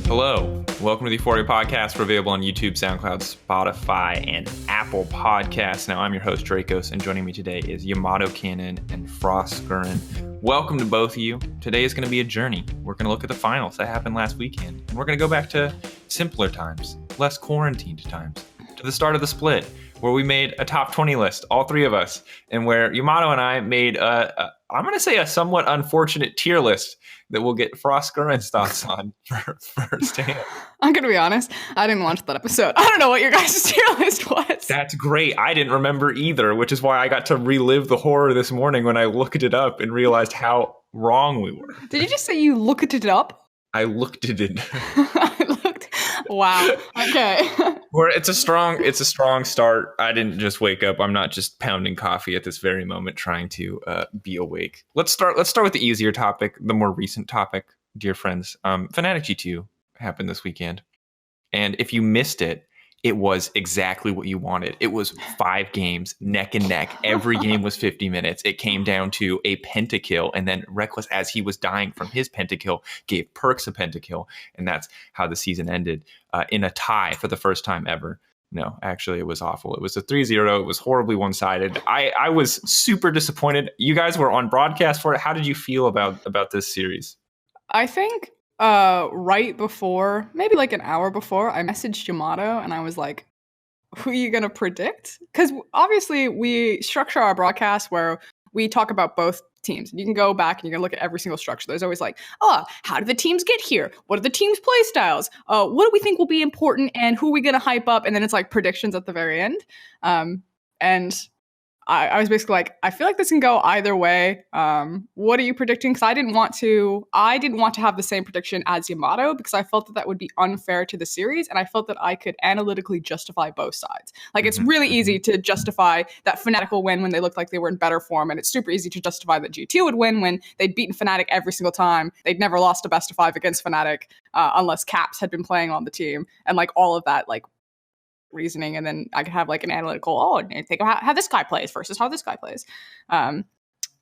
Hello, welcome to the EUphoria Podcast. We're available on YouTube, SoundCloud, Spotify, and Apple Podcasts. Now, I'm your host, Drakos, and joining me today is Yamato Cannon and Froskurinn. Welcome to both of you. Today is going to be a journey. We're going to look at the finals that happened last weekend, and we're going to go back to simpler times, less quarantined times, to the start of the split, where we made a top 20 list, all three of us, and where Yamato and I made I'm going to say a somewhat unfortunate tier list that we'll get Froskurinn's thoughts on firsthand. I'm going to be honest, I didn't watch that episode. I don't know what your guys' tier list was. That's great. I didn't remember either, which is why I got to relive the horror this morning when I looked it up and realized how wrong we were. Did you just say you looked it up? I looked at it. Wow. Okay. It's a strong start. I didn't just wake up. I'm not just pounding coffee at this very moment trying to be awake. Let's start with the easier topic, the more recent topic, dear friends. Fnatic G2 happened this weekend. And if you missed it, it was exactly what you wanted. It was 5 games, neck and neck. Every game was 50 minutes. It came down to a pentakill, and then Reckless, as he was dying from his pentakill, gave Perks a pentakill, and that's how the season ended in a tie for the first time ever. No, actually, it was awful. It was a 3-0. It was horribly one-sided. I was super disappointed. You guys were on broadcast for it. How did you feel about this series? I think right before, maybe like an hour before, I messaged Yamato and I was like, who are you going to predict? Because obviously we structure our broadcast where we talk about both teams. You can go back and you can look at every single structure. There's always like, how did the teams get here? What are the teams' play styles? What do we think will be important and who are we going to hype up? And then it's like predictions at the very end. And I was basically like, I feel like this can go either way. What are you predicting? Because I didn't want to have the same prediction as Yamato because I felt that would be unfair to the series, and I felt that I could analytically justify both sides. Like it's really easy to justify that Fnatic will win when they looked like they were in better form, and it's super easy to justify that G2 would win when they'd beaten Fnatic every single time. They'd never lost a best of 5 against Fnatic unless Caps had been playing on the team, and like all of that like reasoning, and then I could have like an analytical, think about how this guy plays versus how this guy plays.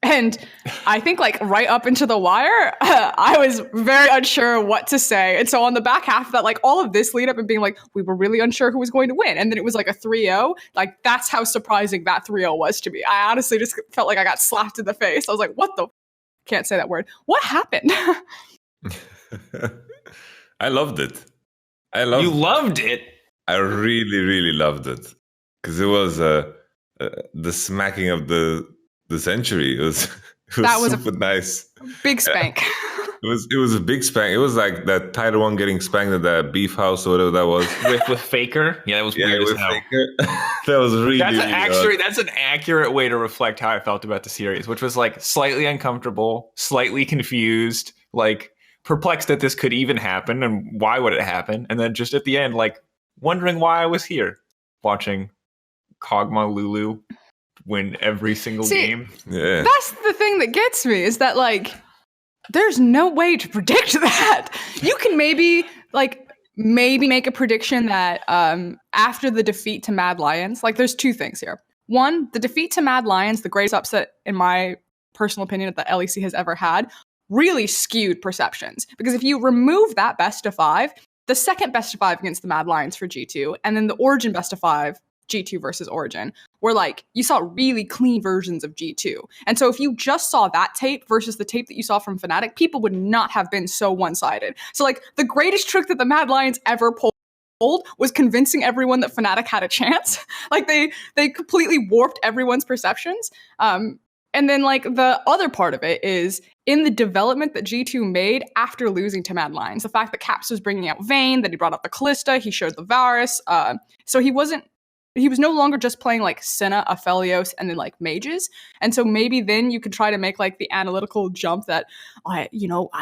And I think like right up into the wire, I was very unsure what to say. And so on the back half of that, like all of this lead up and being like, we were really unsure who was going to win. And then it was like a 3-0. Like that's how surprising that 3-0 was to me. I honestly just felt like I got slapped in the face. I was like, what the? Can't say that word. What happened? I loved it. You loved it? I really, really loved it because it was the smacking of the century. It was super nice. Big spank. It was a big spank. It was like that Title 1 getting spanked at that beef house or whatever that was. with Faker? Yeah, that was weird as hell. That was really, that's an accurate way to reflect how I felt about the series, which was like slightly uncomfortable, slightly confused, like perplexed that this could even happen and why would it happen? And then just at the end, like wondering why I was here watching Kog'Maw Lulu win every single game. Yeah. That's the thing that gets me is that like there's no way to predict that. You can maybe make a prediction that after the defeat to Mad Lions, like there's 2 things here. One, the defeat to Mad Lions, the greatest upset in my personal opinion that the LEC has ever had, really skewed perceptions. Because if you remove that best of 5, the second best of 5 against the Mad Lions for G2, and then the Origen best of 5, G2 versus Origen, were like, you saw really clean versions of G2. And so if you just saw that tape versus the tape that you saw from Fnatic, people would not have been so one-sided. So like the greatest trick that the Mad Lions ever pulled was convincing everyone that Fnatic had a chance. Like they completely warped everyone's perceptions. And then, like, the other part of it is in the development that G2 made after losing to Mad Lions, the fact that Caps was bringing out Vayne, that he brought up the Callista, he showed the Varus. So he was no longer just playing, like, Senna, Aphelios, and then, like, mages. And so maybe then you could try to make, like, the analytical jump that, I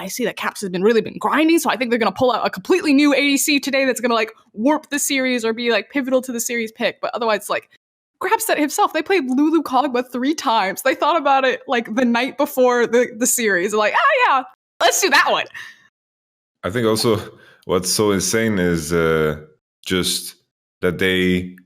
see that Caps has really been grinding, so I think they're going to pull out a completely new ADC today that's going to, like, warp the series or be, like, pivotal to the series pick. But otherwise, like, Grab said himself, they played Lulu Kog'Maw 3 times. They thought about it like the night before the series. They're like, yeah, let's do that one. I think also what's so insane is just that they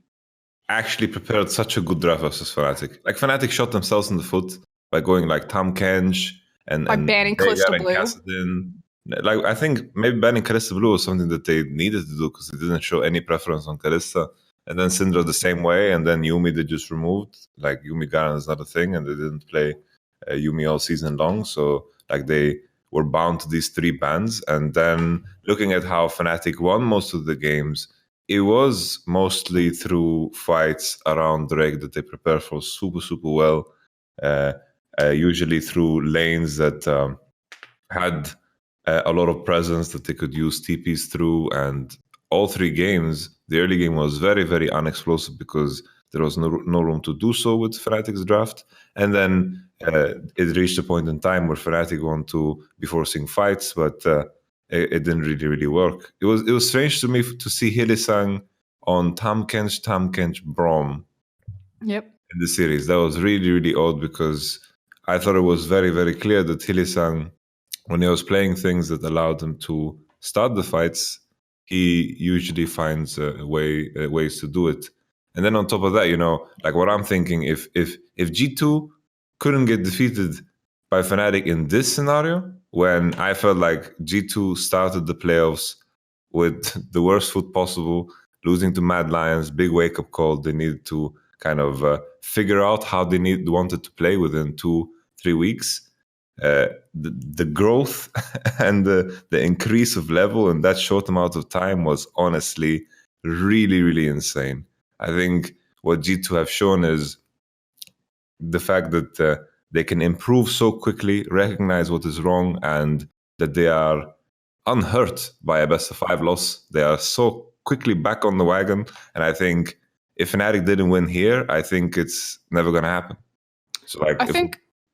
actually prepared such a good draft versus Fnatic. Like Fnatic shot themselves in the foot by going like Tahm Kench and banning Callista Blue. Kassadin. Like, I think maybe banning Kalista Blue was something that they needed to do because they didn't show any preference on Kalista. And then Syndra the same way, and then Yuumi they just removed. Like, Yuumi Garen is not a thing, and they didn't play Yuumi all season long. So, like, they were bound to these 3 bans. And then looking at how Fnatic won most of the games, it was mostly through fights around Drake that they prepare for super, super well. Usually through lanes that had a lot of presence that they could use TPs through. And all 3 games, the early game was very, very unexplosive because there was no room to do so with Fnatic's draft. And then it reached a point in time where Fnatic wanted to be forcing fights, but it didn't really work. It was strange to me to see Hylissang on Tahm Kench, Braum in the series. That was really, really odd because I thought it was very, very clear that Hylissang, when he was playing things that allowed him to start the fights, he usually finds ways to do it. And then on top of that, like what I'm thinking, if G2 couldn't get defeated by Fnatic in this scenario, when I felt like G2 started the playoffs with the worst foot possible, losing to Mad Lions, big wake-up call, they needed to kind of figure out how they wanted to play within 2-3 weeks. The growth and the increase of level in that short amount of time was honestly really, really insane. I think what G2 have shown is the fact that they can improve so quickly, recognize what is wrong, and that they are unhurt by a best-of-5 loss. They are so quickly back on the wagon, and I think if Fnatic didn't win here, I think it's never going to happen. So, like,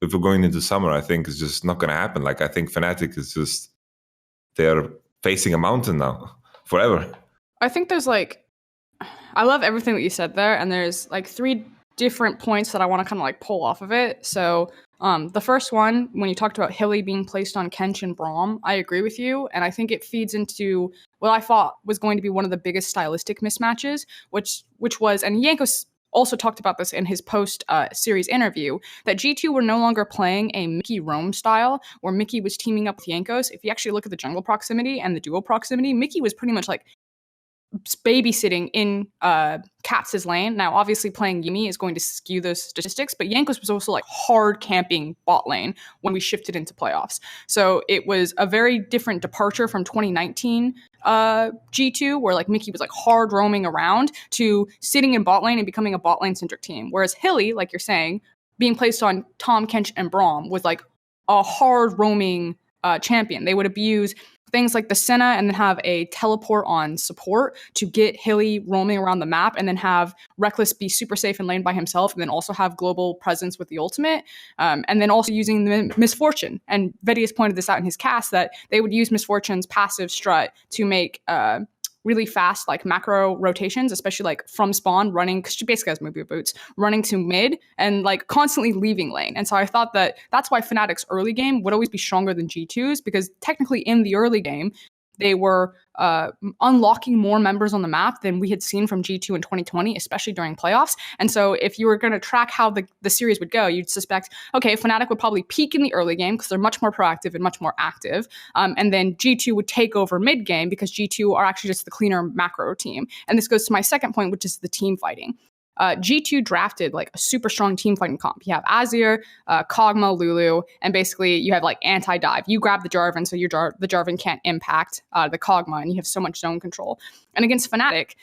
if we're going into summer, I think it's just not going to happen. Like, I think Fnatic is just, they're facing a mountain now forever. I think there's I love everything that you said there, and there's 3 different points that I want to kind of pull off of it. So the first one, when you talked about Hilly being placed on Kench and Braum, I agree with you, and I think it feeds into what I thought was going to be one of the biggest stylistic mismatches, which was, and Jankos also talked about this in his post-series interview, that G2 were no longer playing a Mickey Roam style, where Mickey was teaming up with Jankos. If you actually look at the jungle proximity and the duo proximity, Mickey was pretty much babysitting in Katz's lane. Now, obviously, playing Yuumi is going to skew those statistics, but Jankos was also hard camping bot lane when we shifted into playoffs. So it was a very different departure from 2019 G2, where Mickey was hard roaming around, to sitting in bot lane and becoming a bot lane centric team. Whereas Hilly, like you're saying, being placed on Tahm, Kench, and Braum was a hard roaming champion. They would abuse things like the Senna and then have a teleport on support to get Hilly roaming around the map, and then have Reckless be super safe in lane by himself, and then also have global presence with the ultimate, and then also using the Misfortune. And Vedius pointed this out in his cast, that they would use Misfortune's passive strut to make really fast macro rotations, especially from spawn running, because she basically has movie boots, running to mid and constantly leaving lane. And so I thought that that's why Fnatic's early game would always be stronger than G2's, because technically in the early game they were unlocking more members on the map than we had seen from G2 in 2020, especially during playoffs. And so if you were going to track how the series would go, you'd suspect, okay, Fnatic would probably peak in the early game because they're much more proactive and much more active. And then G2 would take over mid game because G2 are actually just the cleaner macro team. And this goes to my second point, which is the team fighting. G2 drafted a super strong team fighting comp. You have Azir, Kog'Maw, Lulu, and basically you have anti-dive. You grab the Jarvan, so the Jarvan can't impact the Kog'Maw, and you have so much zone control. And against Fnatic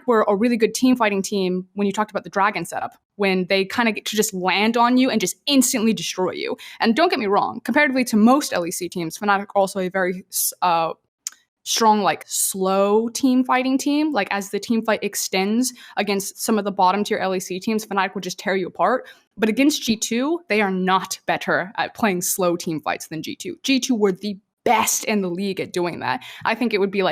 were a really good team fighting team when you talked about the Dragon setup, when they kind of get to just land on you and just instantly destroy you. And don't get me wrong, comparatively to most LEC teams, Fnatic are also a very strong, slow team fighting team. As the team fight extends against some of the bottom tier LEC teams, Fnatic would just tear you apart. But against G2, they are not better at playing slow team fights than G2. G2 were the best in the league at doing that. I think it would be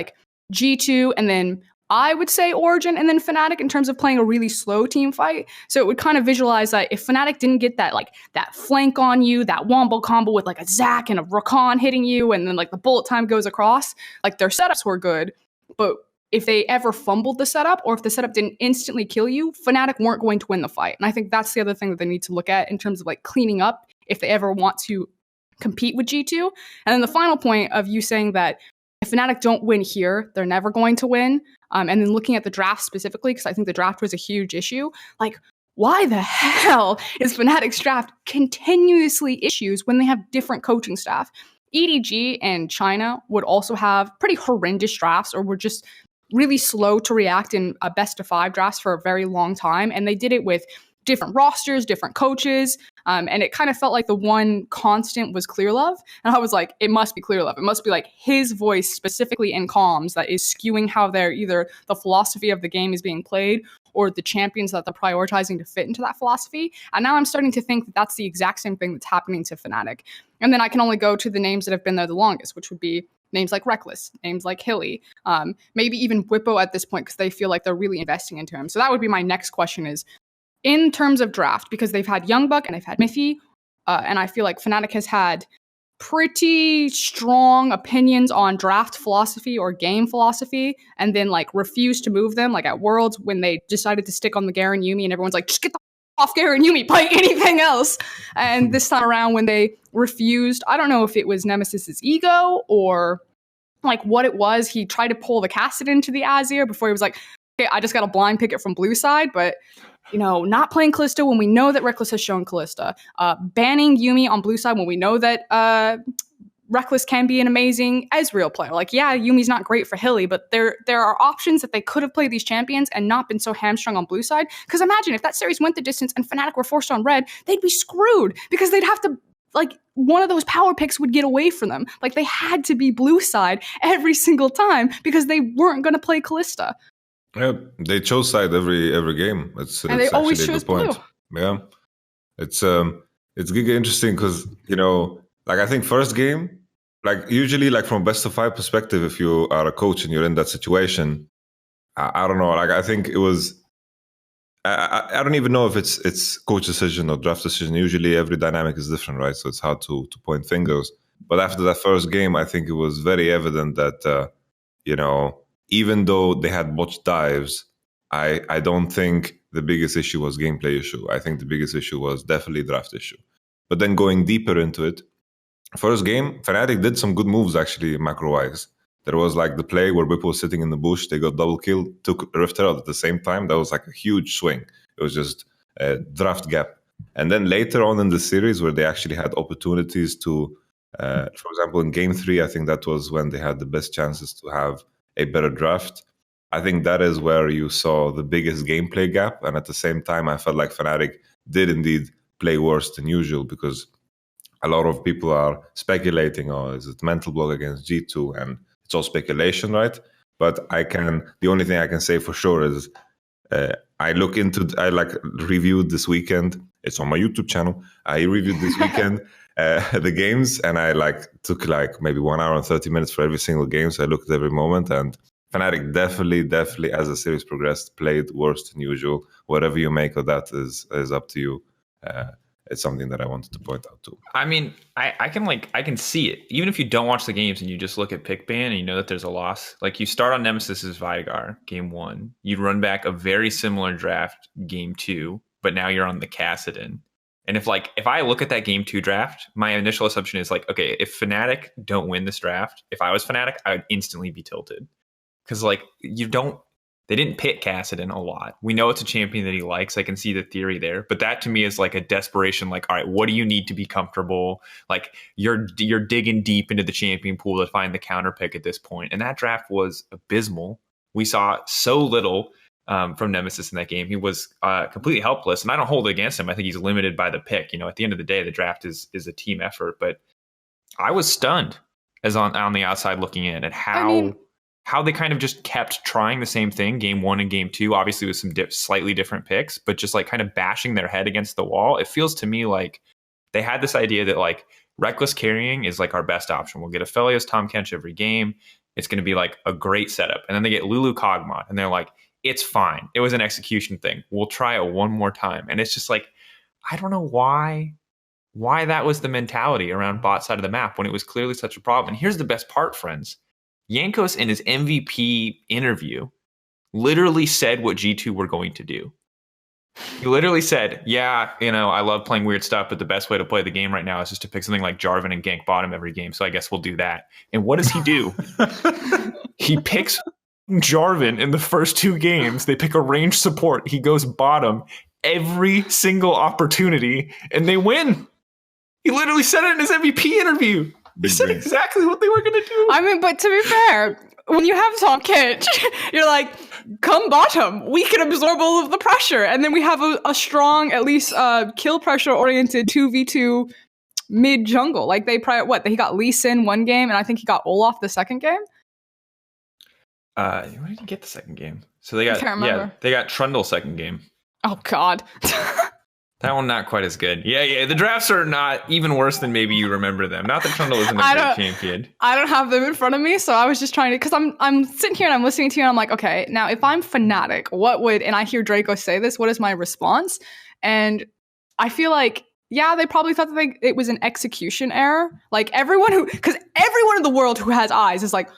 G2 and then I would say Origen and then Fnatic in terms of playing a really slow team fight. So it would kind of visualize that if Fnatic didn't get that that flank on you, that wombo combo with a Zac and a Rakan hitting you, and then the bullet time goes across, their setups were good, but if they ever fumbled the setup or if the setup didn't instantly kill you, Fnatic weren't going to win the fight. And I think that's the other thing that they need to look at in terms of cleaning up if they ever want to compete with G2. And then the final point of you saying that if Fnatic don't win here, they're never going to win. And then looking at the draft specifically, because I think the draft was a huge issue. Like, why the hell is Fnatic's draft continuously issues when they have different coaching staff? EDG and China would also have pretty horrendous drafts, or were just really slow to react in a best of 5 drafts for a very long time. And they did it with different rosters, different coaches. And it kind of felt like the one constant was Clearlove. And I was like, it must be Clearlove. It must be like his voice specifically in comms that is skewing how they're either the philosophy of the game is being played or the champions that they're prioritizing to fit into that philosophy. And now I'm starting to think that that's the exact same thing that's happening to Fnatic. And then I can only go to the names that have been there the longest, which would be names like Reckless, names like Hilly, maybe even Whippo at this point, because they feel like they're really investing into him. So that would be my next question is, in terms of draft, because they've had Youngbuck and they've had Mithy, and I feel like Fnatic has had pretty strong opinions on draft philosophy or game philosophy, and then like refused to move them, like at Worlds when they decided to stick on the Garen Yuumi, and everyone's like, just get the off Garen Yuumi, play anything else. And this time around when they refused, I don't know if it was Nemesis's ego or like what it was, he tried to pull the Cassidy into the Azir before he was like, okay, I just got a blind pick it from blue side, but you know, not playing Kalista when we know that Reckless has shown Kalista, banning Yuumi on blue side when we know that Reckless can be an amazing Ezreal player. Like, yeah, Yumi's not great for Hilly, but there are options that they could have played these champions and not been so hamstrung on blue side. Because imagine if that series went the distance and Fnatic were forced on red, they'd be screwed because they'd have to, like, one of those power picks would get away from them. Like, they had to be blue side every single time because they weren't going to play Kalista. Yeah, they chose side every game. And they always chose blue. Yeah, it's giga interesting because, you know, like I think first game, like usually like from best of 5 perspective, if you are a coach and you're in that situation, I don't know. Like I think it was, I don't even know if it's coach decision or draft decision. Usually every dynamic is different, right? So it's hard to point fingers. But after that first game, I think it was very evident that you know, even though they had botched dives, I don't think the biggest issue was gameplay issue. I think the biggest issue was definitely draft issue. But then going deeper into it, first game, Fnatic did some good moves actually macro-wise. There was like the play where Whippo was sitting in the bush, they got double kill, took Rift Herald at the same time. That was like a huge swing. It was just a draft gap. And then later on in the series where they actually had opportunities to, for example, in game 3, I think that was when they had the best chances to have a better draft. I think that is where you saw the biggest gameplay gap. And at the same time, I felt like Fnatic did indeed play worse than usual because a lot of people are speculating, oh, is it mental block against G2? And it's all speculation, right? But the only thing I can say for sure is I reviewed this weekend. It's on my YouTube channel. I reviewed this weekend the games, and I took maybe 1 hour and 30 minutes for every single game. So I looked at every moment, and Fnatic definitely, as the series progressed, played worse than usual. Whatever you make of that is up to you. It's something that I wanted to point out too. I mean, I can see it. Even if you don't watch the games and you just look at pick ban and you know that there's a loss, like you start on Nemesis's Veigar game 1, you run back a very similar draft game 2, but now you're on the Kassadin. And if I look at that game 2 draft, my initial assumption is like, okay, if Fnatic don't win this draft, if I was Fnatic, I would instantly be tilted. Because they didn't pick Kassadin a lot. We know it's a champion that he likes. I can see the theory there. But that to me is like a desperation, like, all right, what do you need to be comfortable? Like you're digging deep into the champion pool to find the counter pick at this point. And that draft was abysmal. We saw so little from Nemesis in that game. He was completely helpless. And I don't hold it against him. I think he's limited by the pick. You know, at the end of the day, the draft is a team effort. But I was stunned as on the outside looking in at how they kind of just kept trying the same thing, game 1 and game 2, obviously with some slightly different picks, but just like kind of bashing their head against the wall. It feels to me like they had this idea that like Reckless carrying is like our best option. We'll get Aphelios, Tahm, Kench every game. It's going to be like a great setup. And then they get Lulu Kog'Maw, and they're like, it's fine. It was an execution thing. We'll try it one more time. And it's just like, I don't know why that was the mentality around bot side of the map when it was clearly such a problem. And here's the best part, friends. Jankos in his MVP interview literally said what G2 were going to do. He literally said, yeah, I love playing weird stuff, but the best way to play the game right now is just to pick something like Jarvan and gank bottom every game. So I guess we'll do that. And what does he do? He picks Jarvan in the first 2 games. They pick a ranged support. He goes bottom every single opportunity, and they win. He literally said it in his MVP interview. He said exactly what they were going to do. I mean, but to be fair, when you have Tahm Kench, you're like, come bottom. We can absorb all of the pressure. And then we have a strong, at least kill pressure oriented 2v2 mid jungle. Like he got Lee Sin 1 game, and I think he got Olaf the 2nd game. When did he get the 2nd game? So they got they got Trundle 2nd game. Oh God. That one not quite as good. Yeah. The drafts are not even worse than maybe you remember them. Not that Trundle isn't a great champion. I don't have them in front of me, so I was just trying to, because I'm sitting here and I'm listening to you and I'm like, okay, now if I'm Fnatic, and I hear Drakos say this, what is my response? And I feel like, yeah, they probably thought that it was an execution error. Like because everyone in the world who has eyes is like,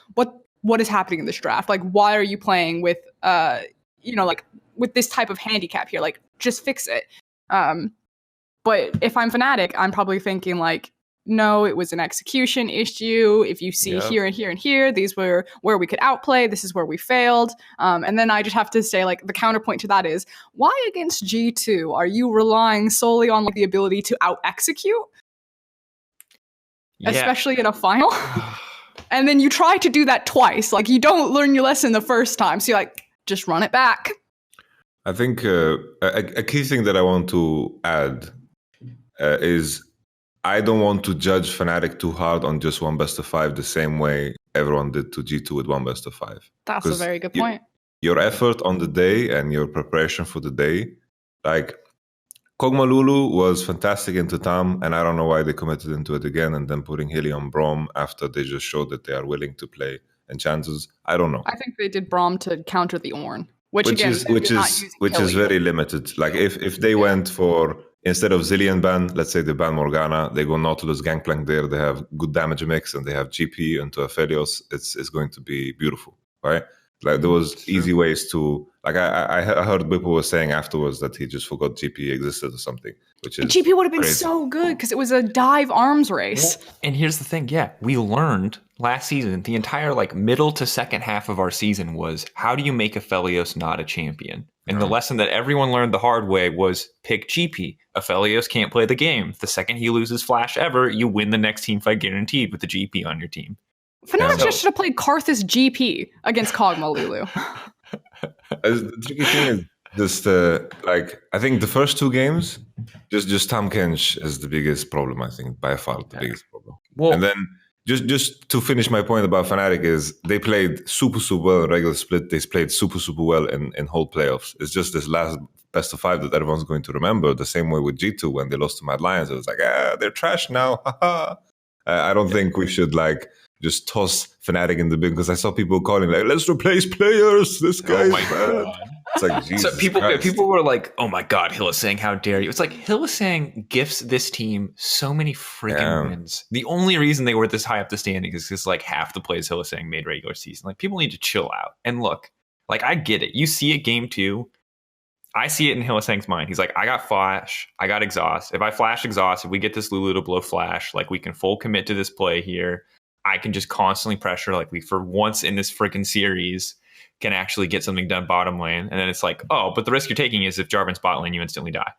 what is happening in this draft? Like, why are you playing with, with this type of handicap here? Like, just fix it. But if I'm Fnatic, I'm probably thinking like, no, it was an execution issue. If you see here and here and here, these were where we could outplay. This is where we failed. And then I just have to say, like, the counterpoint to that is, why against G2 are you relying solely on like the ability to out-execute? Yeah. Especially in a final? And then you try to do that twice. Like, you don't learn your lesson the first time. So you're like, just run it back. I think a key thing that I want to add is I don't want to judge Fnatic too hard on just 1 best of 5 the same way everyone did to G2 with 1 best of 5. That's a very good point. Your effort on the day and your preparation for the day, like Kog'Maw Lulu was fantastic into Tahm, and I don't know why they committed into it again and then putting Hilly on Braum after they just showed that they are willing to play enchanters. I don't know. I think they did Braum to counter the Ornn. Which is very limited. Like if they went for, instead of Zillion ban, let's say they ban Morgana, they go Nautilus Gangplank there, they have good damage mix, and they have GP into Aphelios, it's going to be beautiful, right? Like there was easy ways to, like I heard people were saying afterwards that he just forgot GP existed or something, which is GP would have been crazy. So good because it was a dive arms race. Well, and here's the thing, we learned last season, the entire like middle to second half of our season was, how do you make Aphelios not a champion? And the lesson that everyone learned the hard way was pick GP. Aphelios can't play the game. The second he loses flash ever, you win the next team fight guaranteed with the GP on your team. Fnatic just should have played Karthus GP against Kog'Maw Lulu. The tricky thing is just I think the first 2 games, just Tahm Kench is the biggest problem. I think by far the biggest problem. Well, and then just to finish my point about Fnatic is they played super well in regular split. They played super well in whole playoffs. It's just this last best of 5 that everyone's going to remember. The same way with G2 when they lost to Mad Lions. It was like, they're trash now. I don't think we should just toss Fnatic in the bin, because I saw people calling like, let's replace players. This guy's bad. It's like, Jesus so people were like, oh my God, Hylissang, how dare you? It's like Hylissang gifts this team so many freaking wins. The only reason they were this high up the standings is because like half the plays Hylissang made regular season. Like, people need to chill out. And look, like, I get it. You see it game 2. I see it in Hylissang's mind. He's like, I got flash, I got exhaust. If I flash exhaust, if we get this Lulu to blow flash, like, we can full commit to this play here. I can just constantly pressure, like, we for once in this freaking series can actually get something done bottom lane. And then it's like, oh, but the risk you're taking is if Jarvan's bot lane, you instantly die.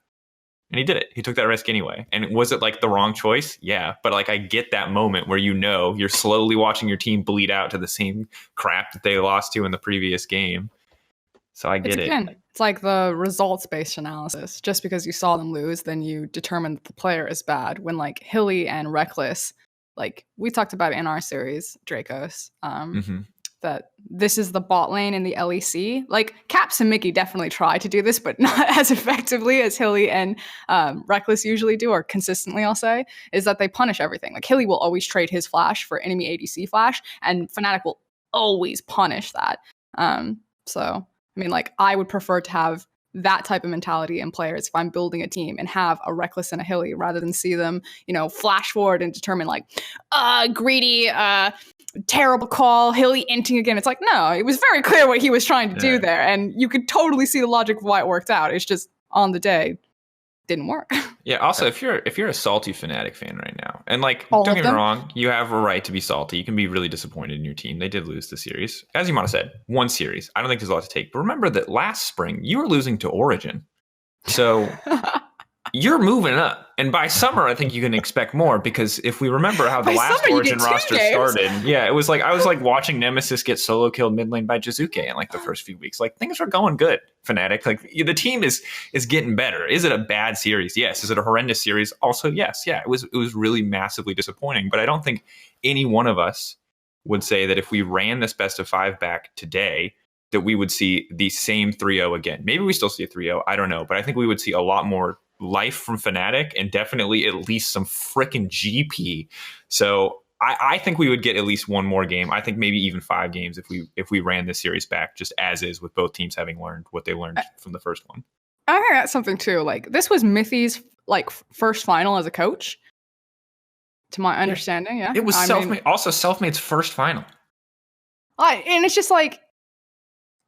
And he did it. He took that risk anyway. And was it like the wrong choice? Yeah. But like, I get that moment where you're slowly watching your team bleed out to the same crap that they lost to in the previous game. So I get it. Again, it's like the results-based analysis. Just because you saw them lose, then you determine that the player is bad. When like Hilly and Reckless, like we talked about in our series, Drakos, that this is the bot lane in the LEC. Like, Caps and Mickey definitely try to do this, but not as effectively as Hilly and Reckless usually do, or consistently, I'll say, is that they punish everything. Like, Hilly will always trade his flash for enemy ADC flash, and Fnatic will always punish that. So, I mean, like, I would prefer to have that type of mentality in players if I'm building a team, and have a Reckless and a Hilly, rather than see them, flash forward and determine like, greedy, terrible call, Hilly inting again. It's like, no, it was very clear what he was trying to do there, and you could totally see the logic of why it worked out. It's just on the day didn't work. Yeah. Also, if you're a salty Fnatic fan right now, and like, All don't of get me them? wrong, you have a right to be salty. You can be really disappointed in your team. They did lose the series, as Yamato said, one series. I don't think there's a lot to take. But remember that last spring you were losing to Origen, so you're moving up. And by summer, I think you can expect more, because if we remember how the By last summer, you Origin get 2 roster games. started, yeah, it was like I was like watching Nemesis get solo killed mid lane by Xerxe in like the first few weeks. Like, things are going good, Fnatic. Like, the team is getting better. Is it a bad series? Yes. Is it a horrendous series? Also, yes. Yeah, it was really massively disappointing. But I don't think any one of us would say that if we ran this best of 5 back today, that we would see the same 3-0 again. Maybe we still see a 3-0. I don't know. But I think we would see a lot more life from Fnatic, and definitely at least some freaking GP. So I think we would get at least one more game. I think maybe even 5 games if we ran this series back just as is, with both teams having learned what they learned from the first one. I heard that's something too. Like, this was Mithy's like first final as a coach, to my understanding. Yeah, It was Selfmade, also Selfmade's first final. And it's just like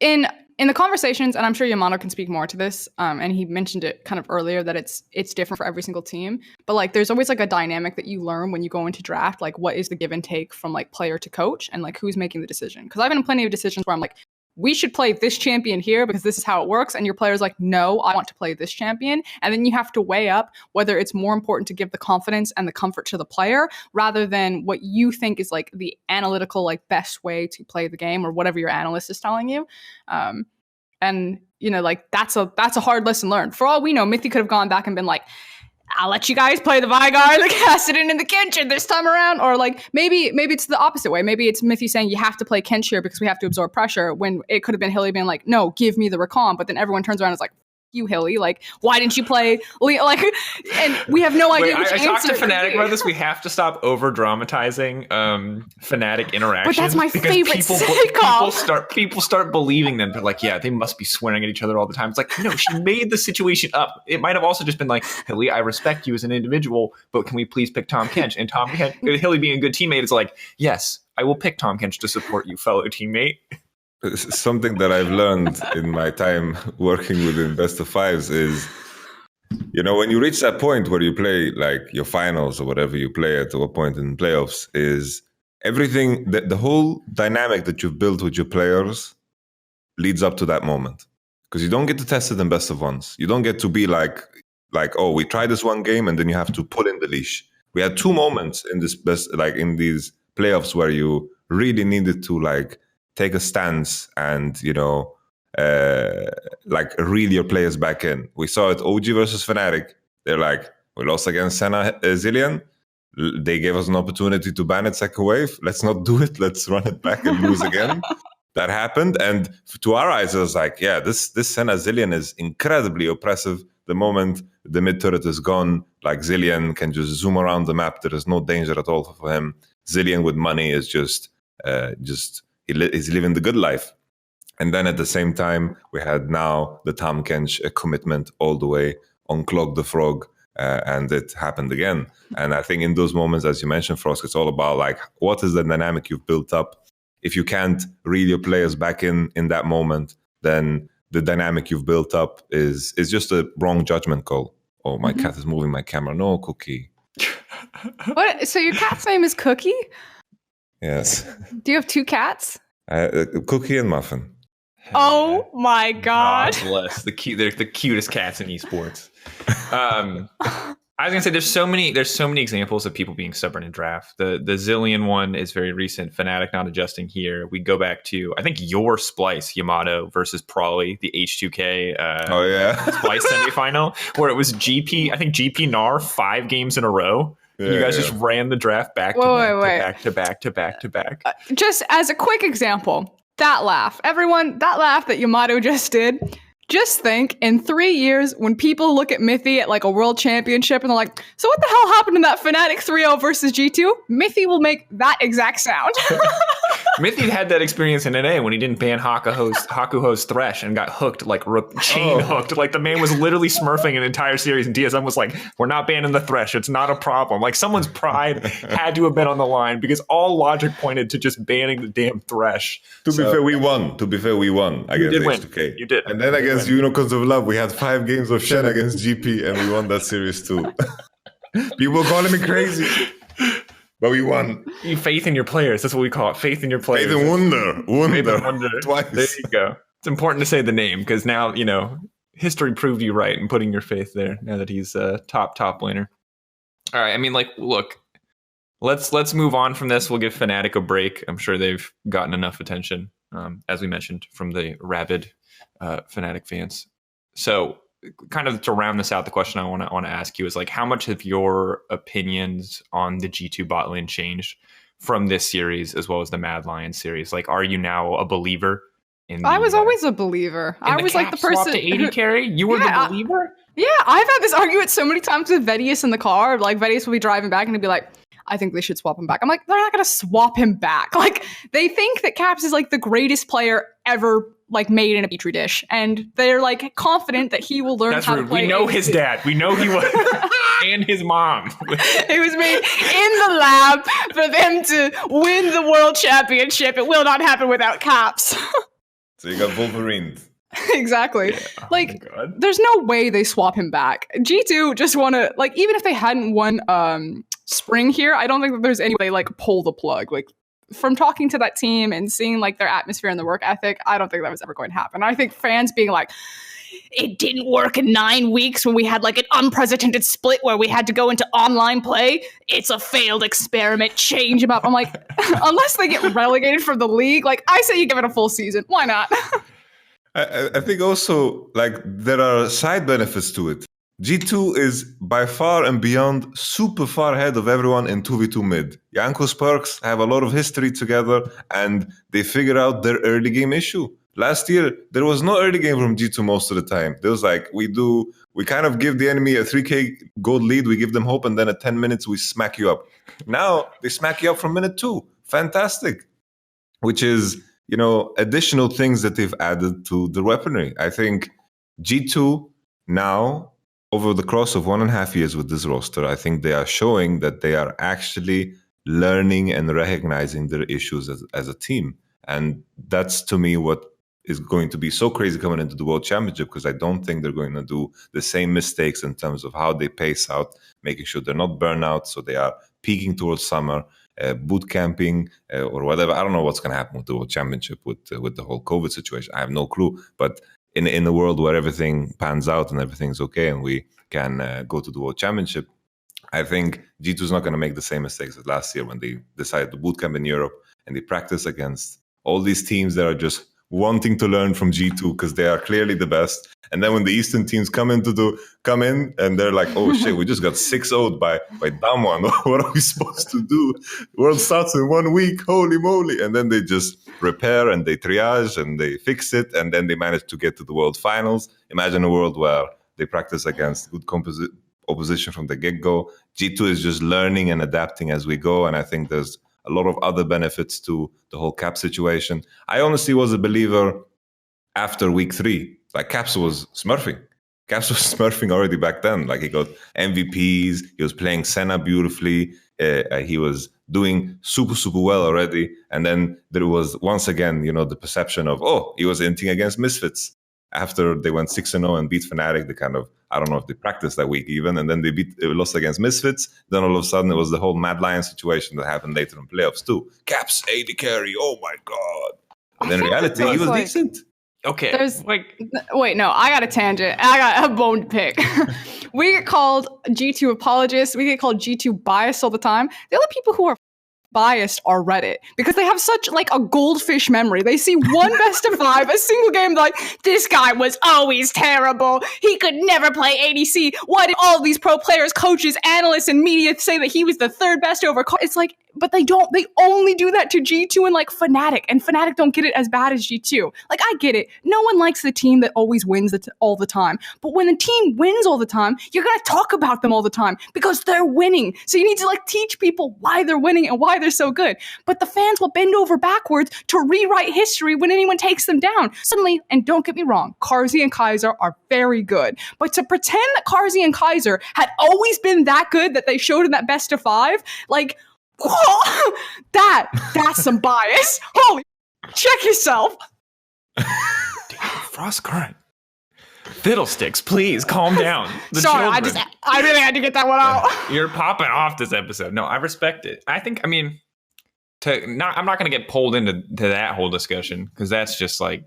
in the conversations, and I'm sure Yamato can speak more to this, and he mentioned it kind of earlier that it's different for every single team, but like there's always like a dynamic that you learn when you go into draft, like what is the give and take from like player to coach, and like who's making the decision. Because I've been in plenty of decisions where I'm like, we should play this champion here because this is how it works, and your player's like, no, I want to play this champion. And then you have to weigh up whether it's more important to give the confidence and the comfort to the player rather than what you think is like the analytical like best way to play the game, or whatever your analyst is telling you. And you know, like that's a hard lesson learned. For all we know, Mithy could have gone back and been like, I'll let you guys play the Veigar, the Kassadin, and the Kench this time around. Or like maybe it's the opposite way. Maybe it's Mithy saying you have to play Kench here because we have to absorb pressure, when it could have been Hilly being like, no, give me the recon. But then everyone turns around and is like, you Hilly, like, why didn't you play like, and we have no idea. Wait, which I talked to answer it Fnatic could be. about this. We have to stop over dramatizing Fnatic interactions. But that's my because favorite sitcom. People start believing them. They're like, yeah, they must be swearing at each other all the time. It's like, no, she made the situation up. It might have also just been like, Hilly, I respect you as an individual, but can we please pick Tahm Kench? And Hilly being a good teammate is like, yes, I will pick Tahm Kench to support you, fellow teammate. Something that I've learned in my time working within best of fives is, you know, when you reach that point where you play like your finals or whatever you play at a point in playoffs, is everything, the whole dynamic that you've built with your players leads up to that moment. Because you don't get to test it in best of ones. You don't get to be like, oh, we tried this one game and then you have to pull in the leash. We had 2 moments in this in these playoffs where you really needed to like take a stance and, you know, like reel your players back in. We saw it OG versus Fnatic. They're like, we lost against Senna Zillion. They gave us an opportunity to ban it second wave. Let's not do it. Let's run it back and lose again. That happened. And to our eyes, it was like, yeah, this Senna Zillion is incredibly oppressive. The moment the mid turret is gone, like Zillion can just zoom around the map. There is no danger at all for him. Zillion with money is just he's living the good life. And then at the same time, we had now the Tahm Kench commitment all the way on Clog the Frog, and it happened again. And I think in those moments, as you mentioned, Frosk, it's all about like, what is the dynamic you've built up? If you can't reel your players back in that moment, then the dynamic you've built up is just a wrong judgment call. Oh, my cat is moving my camera. No, Cookie. What? So your cat's name is Cookie? Yes. Do you have 2 cats? Cookie and Muffin. Oh my god! God bless they're the cutest cats in esports. I was gonna say there's so many examples of people being stubborn in draft. The Zillion one is very recent. Fnatic not adjusting here. We go back to, I think, your Splice Yamato versus Prawley, the H2K Splice semifinal, where it was GP. I think GP NAR 5 games in a row. You guys just ran the draft back to back. Just as a quick example, that laugh. Everyone, that laugh that Yamato just did. Just think, in 3 years, when people look at Mithy at like a world championship and they're like, so what the hell happened in that Fnatic 3-0 versus G2? Mithy will make that exact sound. Mithy had that experience in NA when he didn't ban Hakuho's Thresh and got hooked, like chain hooked. Like the man was literally smurfing an entire series, and TSM was like, "We're not banning the Thresh. It's not a problem." Like someone's pride had to have been on the line because all logic pointed to just banning the damn Thresh. To be fair, we won. You did win. H2K. You did. And then against Unicorns of Love, we had 5 games of Shen against GP, and we won that series too. People were calling me crazy. But we won. You faith in your players. That's what we call it. Faith in your players. Faith in Wunder. Wunder. Twice. There you go. It's important to say the name because now, history proved you right in putting your faith there now that he's a top laner. All right. I mean, look, let's move on from this. We'll give Fnatic a break. I'm sure they've gotten enough attention, as we mentioned, from the rabid Fnatic fans. So kind of to round this out, the question I want to ask you is like, how much have your opinions on the G2 bot lane changed from this series as well as the Mad Lions series? Like, are you now a believer in? I was always a believer. I was like the person to AD carry. You were the believer. Yeah, I've had this argument so many times with Vedius in the car. Like Vedius will be driving back and he'd be like, I think they should swap him back. I'm like, they're not going to swap him back. Like, they think that Caps is like the greatest player ever, like, made in a petri dish, and they're like confident that he will learn how to play. We know his dad. We know he was, and his mom. It was made in the lab for them to win the world championship. It will not happen without Caps. So you got Wolverine. Exactly. Yeah. There's no way they swap him back. G2 just want to, like, even if they hadn't won spring here, I don't think that there's any way like pull the plug. Like, from talking to that team and seeing like their atmosphere and their work ethic, I don't think that was ever going to happen. I think fans being like, it didn't work in 9 weeks when we had like an unprecedented split where we had to go into online play. It's a failed experiment. Change him up. I'm like, unless they get relegated from the league, like I say you give it a full season. Why not? I think also like there are side benefits to it. G2 is by far and beyond super far ahead of everyone in 2v2 mid. Janko's Perks have a lot of history together and they figure out their early game issue. Last year, there was no early game from G2 most of the time. There was like, we kind of give the enemy a 3k gold lead, we give them hope, and then at 10 minutes, we smack you up. Now, they smack you up from minute 2. Fantastic. Which is, additional things that they've added to the weaponry. I think G2 now, over the course of 1.5 years with this roster, I think they are showing that they are actually learning and recognizing their issues as a team. And that's, to me, what is going to be so crazy coming into the World Championship, because I don't think they're going to do the same mistakes in terms of how they pace out, making sure they're not burnout, so they are peaking towards summer, boot camping or whatever. I don't know what's going to happen with the World Championship with the whole COVID situation. I have no clue. But in a world where everything pans out and everything's okay and we can go to the World Championship, I think G2 is not going to make the same mistakes as last year when they decided to boot camp in Europe and they practice against all these teams that are just wanting to learn from G2 because they are clearly the best. And then when the Eastern teams come in and they're like, oh shit, we just got 6-0'd by Damwon. What are we supposed to do? World starts in 1 week, holy moly. And then they just repair and they triage and they fix it. And then they manage to get to the World Finals. Imagine a world where they practice against good opposition from the get-go. G2 is just learning and adapting as we go. And I think there's a lot of other benefits to the whole Cap situation. I honestly was a believer after week 3. Like, Caps was smurfing. Caps was smurfing already back then. Like, he got MVPs. He was playing Senna beautifully. He was doing super, super well already. And then there was, once again, the perception of, he was inting against Misfits. After they went 6-0 and beat Fnatic, they kind of, I don't know if they practiced that week even, and then they lost against Misfits. Then all of a sudden it was the whole Mad Lion situation that happened later in playoffs too. Caps AD carry, oh my god. And then in reality, he was decent. Okay. Wait, no, I got a tangent. I got a bone to pick. We get called G2 apologists. We get called G2 biased all the time. The only people who are biased are Reddit, because they have such like a goldfish memory. They see one best of 5, a single game, like, this guy was always terrible. He could never play ADC. Why did all these pro players, coaches, analysts, and media say that he was the 3rd best over? It's like, but they don't. They only do that to G2 and like Fnatic, and Fnatic don't get it as bad as G2. Like, I get it. No one likes the team that always wins all the time. But when the team wins all the time, you're going to talk about them all the time because they're winning. So you need to like teach people why they're winning and why they're so good. But the fans will bend over backwards to rewrite history when anyone takes them down. Suddenly, and don't get me wrong, Carzzy and Kaiser are very good. But to pretend that Carzzy and Kaiser had always been that good that they showed in that best of 5, like, whoa, that's some bias. Holy, check yourself. Froskurinn. Fiddlesticks, please calm down. Sorry, I really had to get that one out. You're popping off this episode. No, I respect it. I'm not going to get pulled into that whole discussion because that's just like,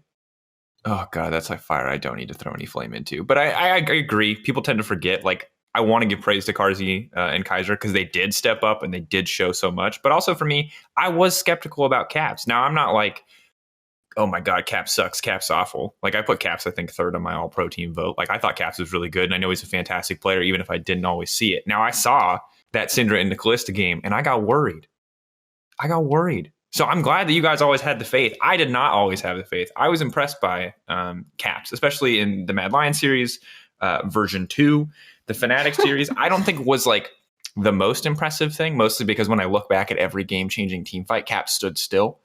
oh God, that's like fire I don't need to throw any flame into. But I agree. People tend to forget, like, I want to give praise to Carzzy and Kaiser because they did step up and they did show so much. But also for me, I was skeptical about Caps. Now, I'm not like, oh my God, Caps sucks. Caps awful. Like, I put Caps, I think, 3rd on my all-pro team vote. Like, I thought Caps was really good, and I know he's a fantastic player, even if I didn't always see it. Now, I saw that Syndra and Kalista game, and I got worried. So I'm glad that you guys always had the faith. I did not always have the faith. I was impressed by Caps, especially in the Mad Lion series, version 2. The Fnatic series, I don't think was like the most impressive thing, mostly because when I look back at every game-changing team fight, Caps stood still.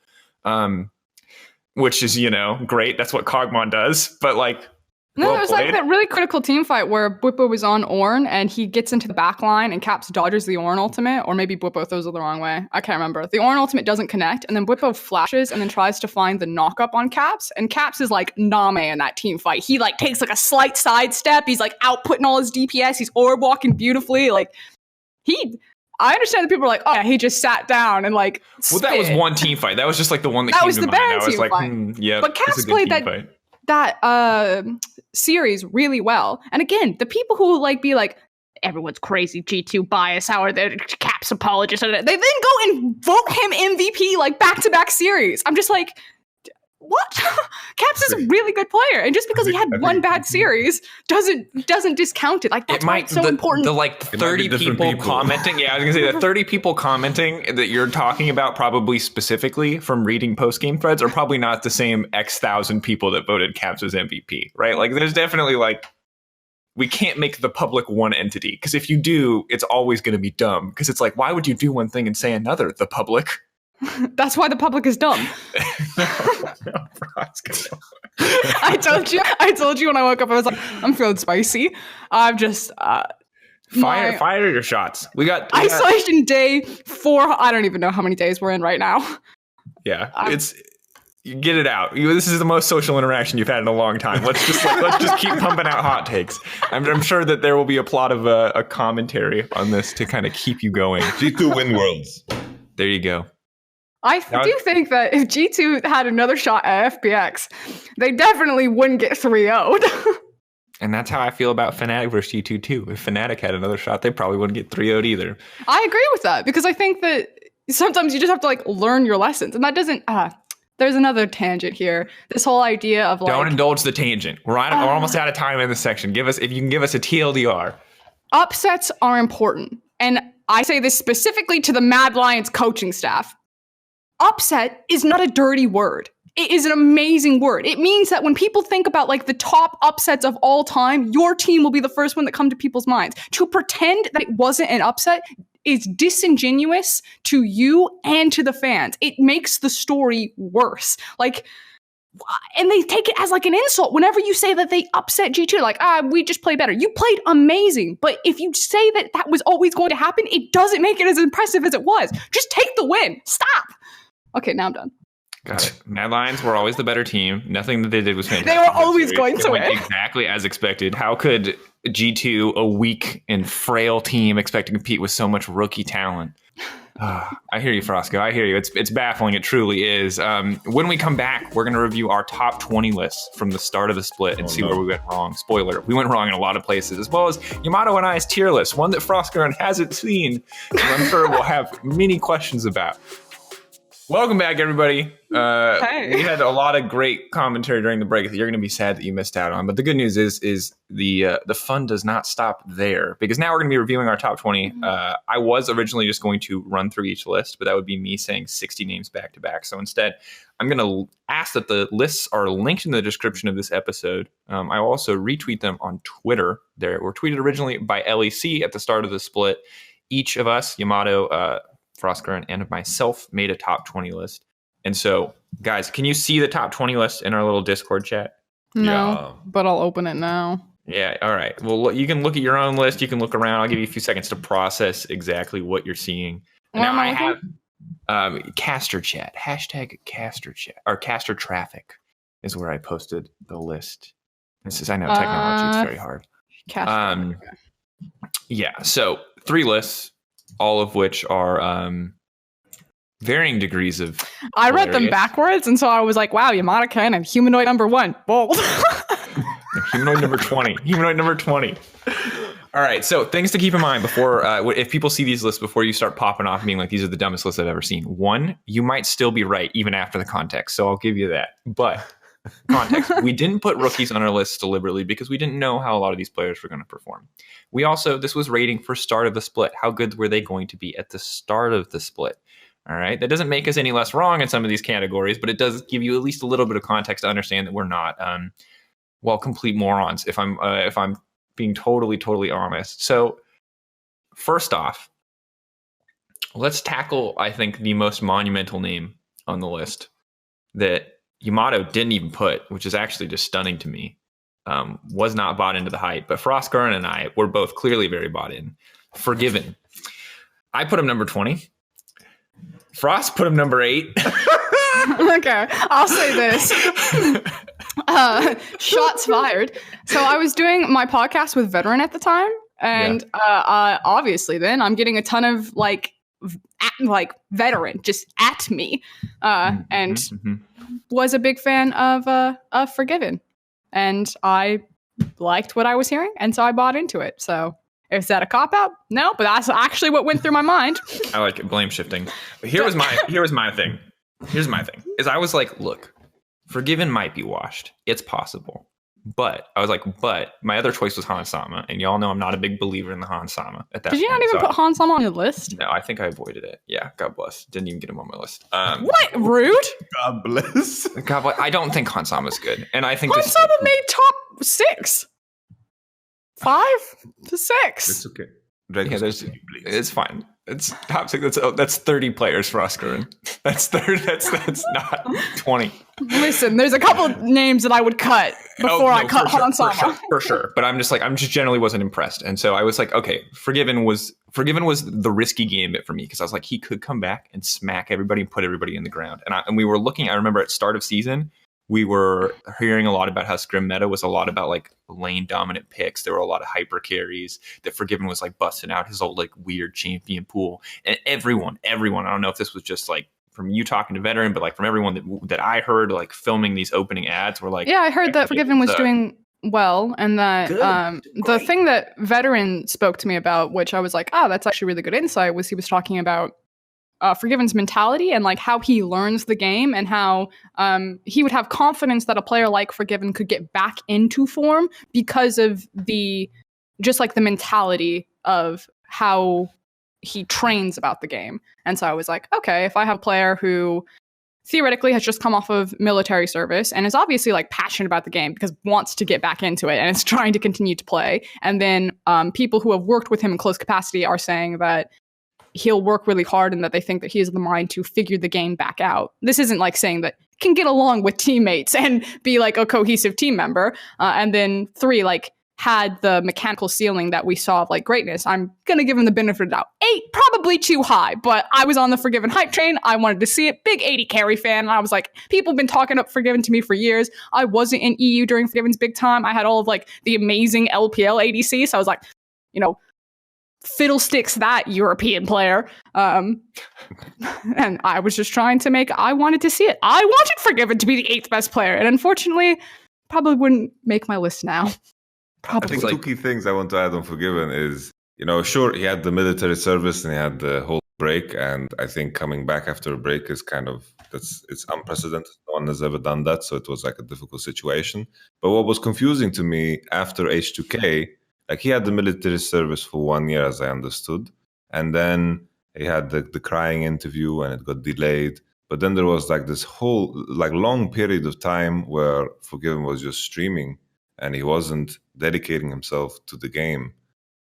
Which is, great. That's what Cogmon does. But like, no, there was like that really critical team fight where Bwipo was on Ornn and he gets into the back line and Caps dodges the Ornn ultimate, or maybe Bwipo throws it the wrong way. I can't remember. The Ornn ultimate doesn't connect, and then Bwipo flashes and then tries to find the knock-up on Caps, and Caps is like Name in that team fight. He like takes like a slight sidestep. He's like outputting all his DPS. He's orb walking beautifully. Like, I understand that people are like, oh, yeah, he just sat down and like spit. Well, that was one team fight. That was just like the one that came was to the mind. I Baron was team like, fight. yeah, but Caps played that series really well. And again, the people who like be like, everyone's crazy G2 bias, how are they Caps apologists? They then go and vote him MVP like back-to-back series. I'm just like, what? Caps is a really good player, and just because he had one bad series doesn't discount it. Like, that's why it's so important. The like 30 people commenting. Yeah, I was gonna say the 30 people commenting that you're talking about, probably specifically from reading post game threads, are probably not the same X thousand people that voted Caps as MVP, right? Like, there's definitely like, we can't make the public one entity, because if you do, it's always going to be dumb. Because it's like, why would you do one thing and say another? The public. That's why the public is dumb. I told you when I woke up, I was like, I'm feeling spicy. I'm just fire your shots. We got isolation day 4. I don't even know how many days we're in right now. Yeah, you get it out. This is the most social interaction you've had in a long time. Let's just keep pumping out hot takes. I'm sure that there will be a plot of a commentary on this to kind of keep you going. G2 win worlds. There you go. I do think that if G2 had another shot at FPX, they definitely wouldn't get 3-0'd. And that's how I feel about Fnatic versus G2 too. If Fnatic had another shot, they probably wouldn't get 3-0'd either. I agree with that, because I think that sometimes you just have to like learn your lessons. And that doesn't... there's another tangent here. This whole idea of like... Don't indulge the tangent. We're almost out of time in this section. If you can give us a TLDR. Upsets are important. And I say this specifically to the Mad Lions coaching staff. Upset is not a dirty word. It is an amazing word. It means that when people think about like the top upsets of all time, your team will be the first one that come to people's minds. To pretend that it wasn't an upset is disingenuous to you and to the fans. It makes the story worse. Like, and they take it as like an insult whenever you say that they upset G2. Like, we just play better. You played amazing. But if you say that that was always going to happen, it doesn't make it as impressive as it was. Just take the win. Stop. Okay, now I'm done. Got it. Mad Lions were always the better team. Nothing that they did was fantastic. They were always going to win. Exactly as expected. How could G2, a weak and frail team, expect to compete with so much rookie talent? I hear you, Frosco. I hear you. It's baffling. It truly is. When we come back, we're going to review our top 20 lists from the start of the split and see where we went wrong. Spoiler, we went wrong in a lot of places, as well as Yamato and I's tier list, one that Froskurinn hasn't seen, and I'm sure we'll have many questions about. Welcome back, everybody. Hey. We had a lot of great commentary during the break that you're going to be sad that you missed out on. But the good news is the fun does not stop there, because now we're going to be reviewing our top 20. I was originally just going to run through each list, but that would be me saying 60 names back to back. So instead, I'm going to ask that the lists are linked in the description of this episode. I will also retweet them on Twitter. They were tweeted originally by LEC at the start of the split. Each of us, Yamato, Froskurinn, and myself, made a top 20 list. And so, guys, can you see the top 20 list in our little Discord chat? No, but I'll open it now. Yeah, all right. Well, you can look at your own list. You can look around. I'll give you a few seconds to process exactly what you're seeing. Now, I have caster chat. Hashtag caster chat. Or caster traffic is where I posted the list. This is, I know, technology. It's very hard. Caster. Yeah, so 3 lists, all of which are varying degrees of I read them backwards, and so I was like, wow, Yamato and humanoid number 1. Bold. Humanoid number 20. Humanoid number 20. All right, so things to keep in mind before, if people see these lists before you start popping off and being like, these are the dumbest lists I've ever seen. 1, you might still be right even after the context, so I'll give you that. But context, we didn't put rookies on our lists deliberately because we didn't know how a lot of these players were going to perform. We also, this was rating for start of the split. How good were they going to be at the start of the split? All right. That doesn't make us any less wrong in some of these categories, but it does give you at least a little bit of context to understand that we're not, complete morons, if I'm being totally honest. So first off, let's tackle, I think, the most monumental name on the list that Yamato didn't even put, which is actually just stunning to me. Was not bought into the hype, but Froskurinn and I were both clearly very bought in. Forgiven. I put him number 20. Frost put him number 8. Okay, I'll say this. Shots fired. So I was doing my podcast with Veteran at the time, and obviously then I'm getting a ton of like Veteran just at me, and was a big fan of Forgiven, and I liked what I was hearing, and so I bought into it. So is that a cop-out? No, but that's actually what went through my mind. I like it. Blame shifting. But here was my thing. Here's my thing. Is I was like, look, Forgiven might be washed. It's possible. But I was like, but my other choice was Han Sama, and y'all know I'm not a big believer in the Han Sama at that Did you point, not even put Han Sama on your list? No, I think I avoided it. Yeah, God bless. Didn't even get him on my list. What? Rude? God bless. God bless. I don't think Han Sama's good. And I think Han Sama made top 6. 5 to 6. It's okay. It's fine. It's top 6. That's 30 players for Froskurinn. That's 30. That's not 20. Listen, there's a couple of names that I would cut before I cut Han Sama. For sure. But I'm just generally wasn't impressed. And so I was like, okay, Forgiven was the risky gambit for me, because I was like, he could come back and smack everybody and put everybody in the ground. And we were looking, I remember at start of season, we were hearing a lot about how Scrim meta was a lot about like lane dominant picks. There were a lot of hyper carries that Forgiven was like busting out his old like weird champion pool. And everyone, I don't know if this was just like from you talking to Veteran, but like from everyone that I heard like filming these opening ads were like, yeah, I heard that Forgiven was doing well, and that the thing that Veteran spoke to me about, which I was like, oh, that's actually really good insight, was he was talking about Forgiven's mentality and like how he learns the game, and how he would have confidence that a player like Forgiven could get back into form because of the mentality of how he trains about the game. And so I was like, okay, if I have a player who theoretically has just come off of military service and is obviously like passionate about the game because wants to get back into it and is trying to continue to play, and then people who have worked with him in close capacity are saying that he'll work really hard and that they think that he has the mind to figure the game back out. This isn't like saying that can get along with teammates and be like a cohesive team member. And then 3, like had the mechanical ceiling that we saw of like greatness. I'm going to give him the benefit of the doubt. 8, probably too high, but I was on the Forgiven hype train. I wanted to see it. Big 80 carry fan. And I was like, people have been talking up Forgiven to me for years. I wasn't in EU during Forgiven's big time. I had all of like the amazing LPL ADC. So I was like, fiddlesticks that European player. And I was just trying to I wanted to see it. I wanted Forgiven to be the 8th best player. And unfortunately, probably wouldn't make my list now. Probably. I think 2 key things I want to add on Forgiven is, sure, he had the military service and he had the whole break, and I think coming back after a break is it's unprecedented. No one has ever done that, so it was like a difficult situation. But what was confusing to me after H2K, like he had the military service for 1 year, as I understood, and then he had the crying interview, and it got delayed. But then there was like this whole like long period of time where Forgiven was just streaming, and he wasn't dedicating himself to the game.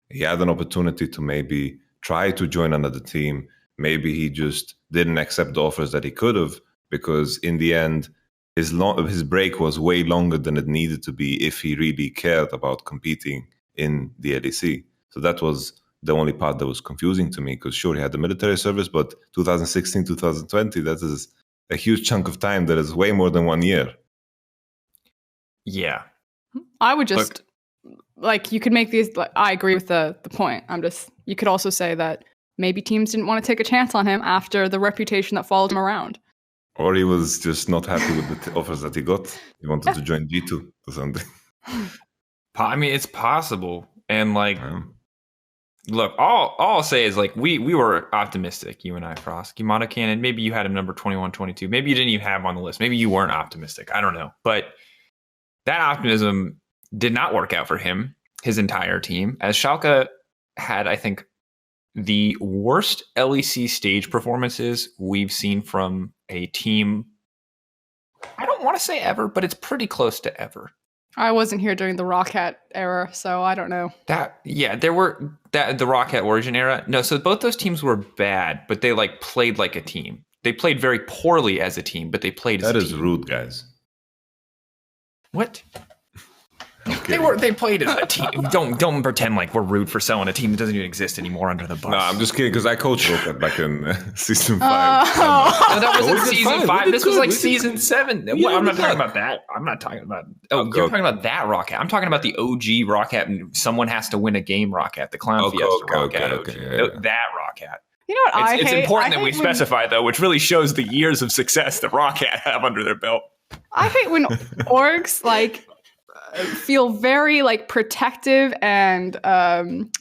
He had an opportunity to maybe try to join another team. Maybe he just didn't accept the offers that he could have, because in the end, his break was way longer than it needed to be if he really cared about competing in the LEC. So that was the only part that was confusing to me, because sure, he had the military service, but 2016, 2020, that is a huge chunk of time. That is way more than 1 year. Yeah. I would just... you could make these. I agree with the point. You could also say that maybe teams didn't want to take a chance on him after the reputation that followed him around. Or he was just not happy with the offers that he got. He wanted to join G2 or something. I mean, it's possible. And look, all I'll say is we were optimistic, you and I, Frosk. Yamato Cannon, maybe you had him number 21, 22. Maybe you didn't even have him on the list. Maybe you weren't optimistic. I don't know. But that optimism did not work out for him, his entire team, as Schalke had, I think, the worst LEC stage performances we've seen from a team. I don't want to say ever, but it's pretty close to ever. I wasn't here during the Rocket era, so I don't know. There were the Rocket Origin era. No, so both those teams were bad, but they played like a team. They played very poorly as a team, but they played as a team. That is rude, guys. What? They played as a team. Don't pretend like we're rude for selling a team that doesn't even exist anymore under the bus. No, I'm just kidding, because I coached Rocket back in season 5. No, that wasn't season 5. This was like season 7. I'm not talking about that. I'm not talking about. You're talking about that Rocket. I'm talking about the OG Rocket. And someone has to win a game Rocket. The Clown Fiesta Rocket. Okay. That Rocket. You know what It's important that we specify, though, which really shows the years of success that Rocket have under their belt. I hate when orgs feel very protective and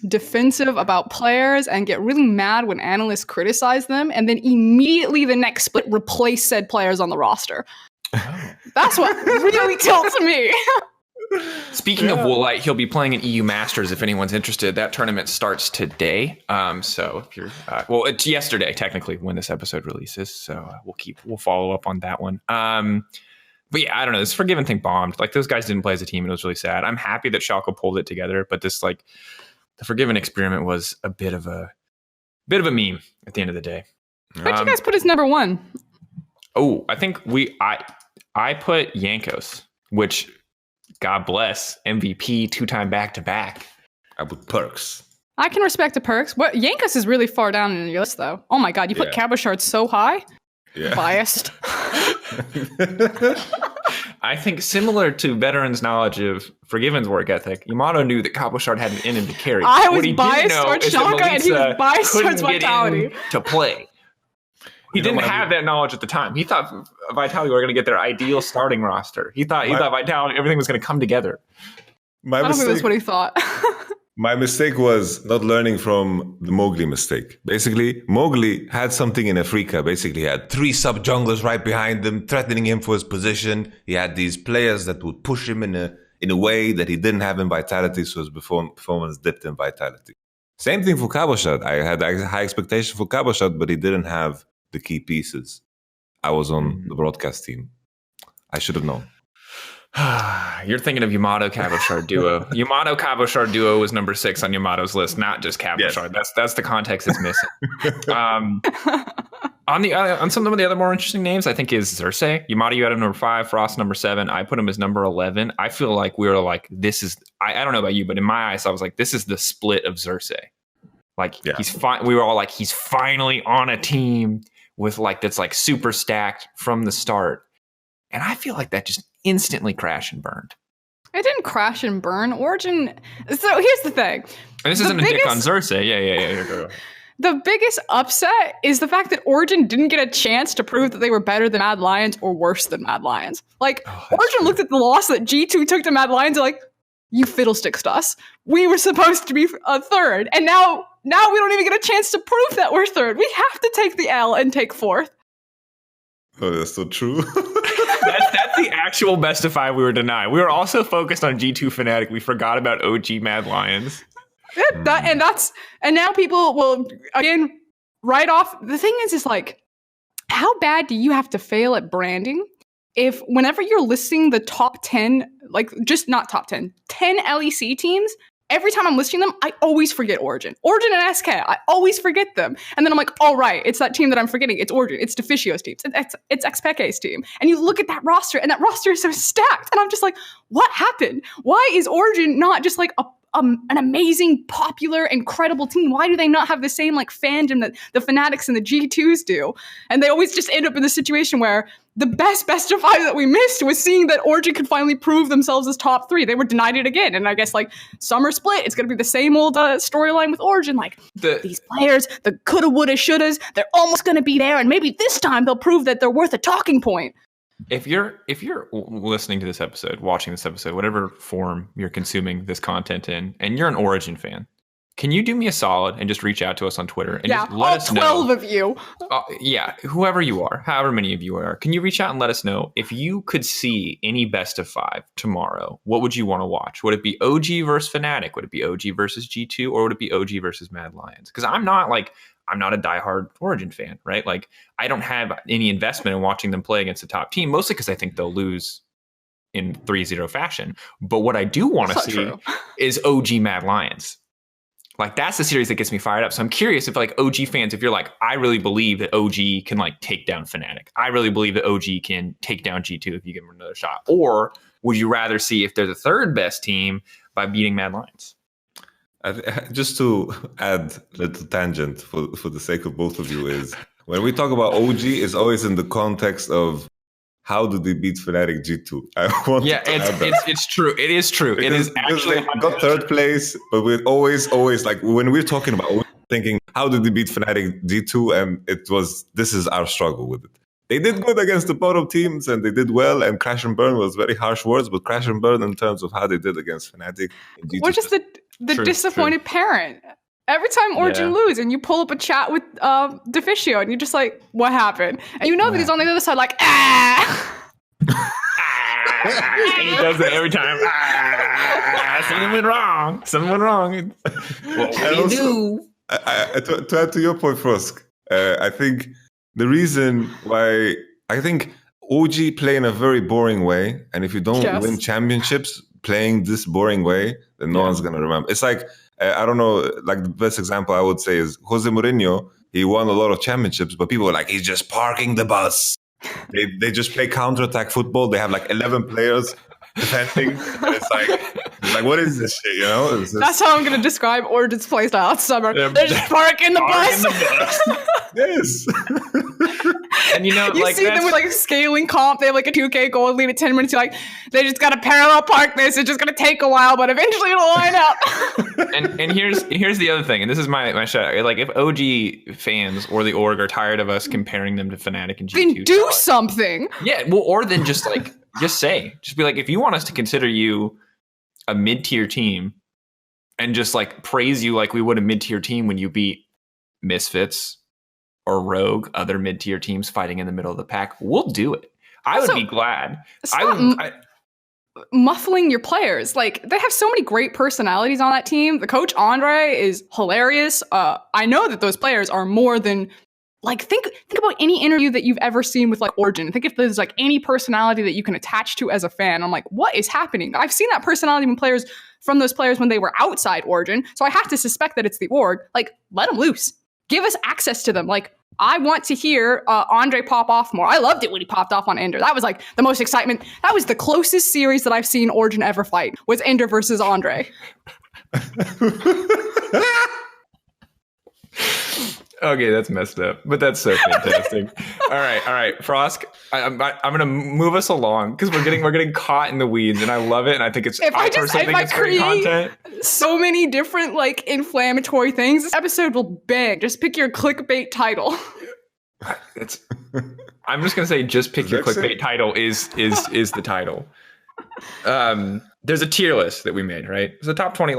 defensive about players and get really mad when analysts criticize them, and then immediately the next split replace said players on the roster. That's what really tilts me. Speaking of Woolite, he'll be playing in EU Masters if anyone's interested. That tournament starts today. So if you're it's yesterday technically when this episode releases. So we'll follow up on that one. But yeah, I don't know. This Forgiven thing bombed. Those guys didn't play as a team, and it was really sad. I'm happy that Schalke pulled it together, but this the Forgiven experiment was a bit of a meme at the end of the day. Where'd you guys put his number 1? Oh, I think I put Jankos, which God bless, MVP 2-time back-to-back. I put Perks. I can respect the Perks. Jankos is really far down in your list, though. Oh my God, you put Cabochard so high. Yeah. Biased. I think similar to veterans' knowledge of Forgiven's work ethic, Yamato knew that Cabochard had an in him to carry. I was biased towards Schalke, and he was biased towards Vitality. To play. He didn't have that knowledge at the time. He thought Vitality were going to get their ideal starting roster. He thought Vitality, everything was going to come together. I don't think that's what he thought. My mistake was not learning from the Mowgli mistake. Basically, Mowgli had something in Africa. Basically, he had 3 sub-junglers right behind him, threatening him for his position. He had these players that would push him in a way that he didn't have in Vitality, so his performance dipped in Vitality. Same thing for Cabochard. I had high expectation for Cabochard, but he didn't have the key pieces. I was on the broadcast team. I should have known. You're thinking of Yamato Cabochard duo. Yamato Cabochard duo was number 6 on Yamato's list, not just Cabochard. Yes. That's the context it's missing. On some of the other more interesting names, I think is Xerxe. Yamato, you had him number 5, Frost number 7. I put him as number 11. I feel like we were this is. I don't know about you, but in my eyes, I was like, this is the split of Xerxe. He's fine. We were all like, he's finally on a team with that's super stacked from the start. And I feel like that just instantly crashed and burned. It didn't crash and burn. Origen. So here's the thing. And this isn't a dig on Xerxe. Yeah. The biggest upset is the fact that Origen didn't get a chance to prove that they were better than Mad Lions or worse than Mad Lions. Origen looked at the loss that G2 took to Mad Lions and you fiddlesticks us. We were supposed to be a 3rd. And now now we don't even get a chance to prove that we're third. We have to take the L and take fourth. Oh, that's so true. That's the actual best of 5 we were denied. We were also focused on G2 Fnatic. We forgot about OG Mad Lions. Yeah, and now people will again write off. The thing is like, how bad do you have to fail at branding if whenever you're listing the top 10, like just not top 10 LEC teams, every time I'm listing them, I always forget Origen and SK. I always forget them. And then I'm like, all right, it's that team that I'm forgetting. It's Origen. It's Deficio's team. It's Xpeke's team. And you look at that roster, and that roster is so stacked. And I'm just like, what happened? Why is Origen not just like an amazing, popular, incredible team? Why do they not have the same like fandom that the Fnatics and the G2s do? And they always just end up in the situation where the best of 5 that we missed was seeing that Origen could finally prove themselves as top 3. They were denied it again. And I guess like summer split, it's going to be the same old storyline with Origen. Like these players, the coulda, woulda, shouldas, they're almost going to be there. And maybe this time they'll prove that they're worth a talking point. If you're listening to this episode, watching this episode, whatever form you're consuming this content in, and you're an Origen fan, can you do me a solid and just reach out to us on Twitter and just let us know? 12 of you. Whoever you are, however many of you are, can you reach out and let us know if you could see any best of 5 tomorrow? What would you want to watch? Would it be OG versus Fnatic? Would it be OG versus G2? Or would it be OG versus Mad Lions? Because I'm not a diehard Origen fan, right? Like, I don't have any investment in watching them play against a top team, mostly because I think they'll lose in 3-0 fashion. But what I do want to see is OG Mad Lions. Like, that's the series that gets me fired up. So I'm curious if, like, OG fans, if you're like, I really believe that OG can, like, take down Fnatic. I really believe that OG can take down G2 if you give them another shot. Or would you rather see if they're the third best team by beating Mad Lions? Just to add a little tangent for the sake of both of you is, when we talk about OG, it's always in the context of how did they beat Fnatic G2? It's true. It is true. It is actually they got third place, but we're always like, when we're talking about, we're thinking, how did they beat Fnatic G2? And this is our struggle with it. They did good against the bottom teams, and they did well, and Crash and Burn was very harsh words, but Crash and Burn in terms of how they did against Fnatic. We're just the disappointed parent. Every time Origen lose, and you pull up a chat with Deficio, and you're just like, what happened? And you know that he's on the other side like, and he does it every time. Something went wrong. What do you do? To add to your point, Frosk, I think the reason why I think OG play in a very boring way, and if you don't win championships playing this boring way, then no one's gonna remember. It's like, I don't know, like the best example I would say is Jose Mourinho. He won a lot of championships, but people were like, he's just parking the bus. They just play counterattack football. They have like 11 players defending. And it's like, what is this shit, you know? That's how I'm going to describe Origen's playstyle this summer. They're just parking the bus. Yes. And you see them with like scaling comp. They have like a 2K goal lead at 10 minutes. You're like, they just got to parallel park this. It's just going to take a while, but eventually it'll line up. and here's the other thing, and this is my shout. Like, if OG fans or the org are tired of us comparing them to Fnatic and G2, then do something. Yeah, well, or then just be like, if you want us to consider you a mid-tier team and just like praise you like we would a mid-tier team when you beat Misfits or Rogue, other mid-tier teams fighting in the middle of the pack, we'll do it. I would be glad. Muffling your players. Like, they have so many great personalities on that team. The coach, Andre, is hilarious. I know that those players are more than, like, think about any interview that you've ever seen with, like, Origen. Think if there's, like, any personality that you can attach to as a fan. I'm like, what is happening? I've seen that personality from those players when they were outside Origen, so I have to suspect that it's the org. Like, let them loose. Give us access to them. Like, I want to hear Andre pop off more. I loved it when he popped off on Ender. That was like the most excitement. That was the closest series that I've seen Origen ever fight, was Ender versus Andre. Okay, that's messed up, but that's so fantastic. All right, Frosk. I'm going to move us along because we're getting caught in the weeds, and I love it. And I think it's if I create content. So many different like inflammatory things, this episode will bang. Just pick your clickbait title. I'm just going to say, just pick your clickbait title is the title. there's a tier list that we made, right? So the top 20,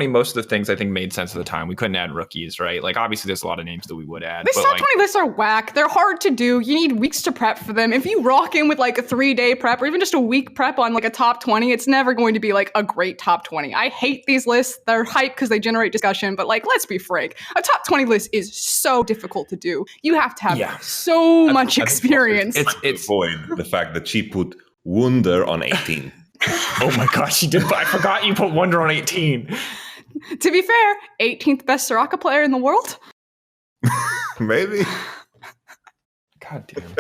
most of the things I think made sense at the time. We couldn't add rookies, right? Like obviously there's a lot of names that we would add. These but top like, 20 lists are whack. They're hard to do. You need weeks to prep for them. If you rock in with like a 3-day prep or even just a week prep on like a top 20, it's never going to be like a great top 20. I hate these lists. They're hype because they generate discussion, but like, let's be frank. A top 20 list is so difficult to do. You have to have so much experience. It's avoid the fact that she put Wunder on 18. Oh my gosh, she did. I forgot you put Wunder on 18. To be fair, 18th best Soraka player in the world. Maybe. God damn.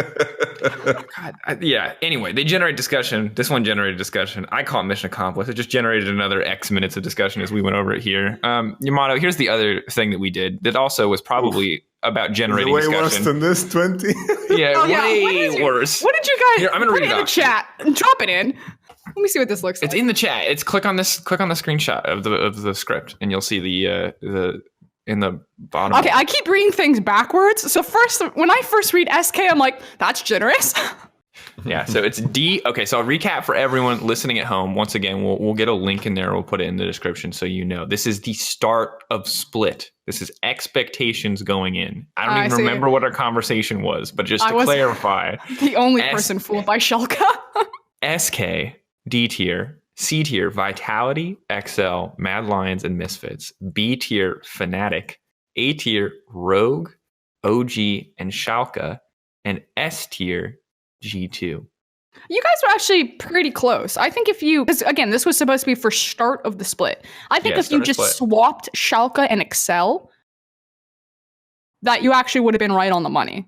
God. Yeah. Anyway, they generate discussion. This one generated discussion. I call it mission accomplished. It just generated another X minutes of discussion as we went over it here. Yamato, here's the other thing that we did that also was probably about generating way discussion. Worse than this 20. Yeah, way worse. What did you guys? Here, I'm gonna put read it it in off. the chat. Drop it in. Let me see what this looks like. It's in the chat. It's click on the screenshot of the script, and you'll see the in the bottom. Okay, I keep reading things backwards. So first, when I first read SK, I'm like, that's generous. Yeah, so it's D. Okay, so I'll recap for everyone listening at home. Once again, we'll get a link in there. We'll put it in the description so you know. This is the start of Split. This is expectations going in. I don't even remember what our conversation was, but just to clarify. The only person fooled by Schalke. SK, D tier, C tier, Vitality, XL, Mad Lions, and Misfits. B tier, Fnatic. A tier, Rogue, OG, and Schalke. And S tier, G2. You guys were actually pretty close. I think if you, because again, this was supposed to be for start of the split. I think if you just swapped Schalke and Excel, that you actually would have been right on the money.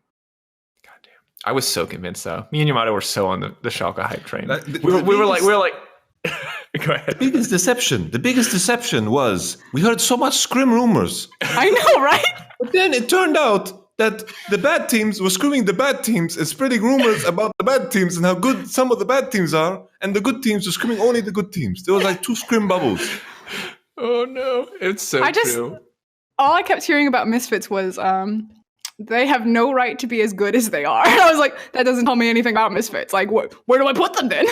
Goddamn. I was so convinced though. Me and Yamato were so on the Schalke hype train. We were like, go ahead. The biggest deception was we heard so much scrim rumors. I know, right? But then it turned out that the bad teams were screaming the bad teams and spreading rumors about the bad teams and how good some of the bad teams are, and the good teams were screaming only the good teams. There was like 2 scrim bubbles. Oh no, it's so true. All I kept hearing about Misfits was they have no right to be as good as they are. And I was like, that doesn't tell me anything about Misfits. Like, where do I put them then?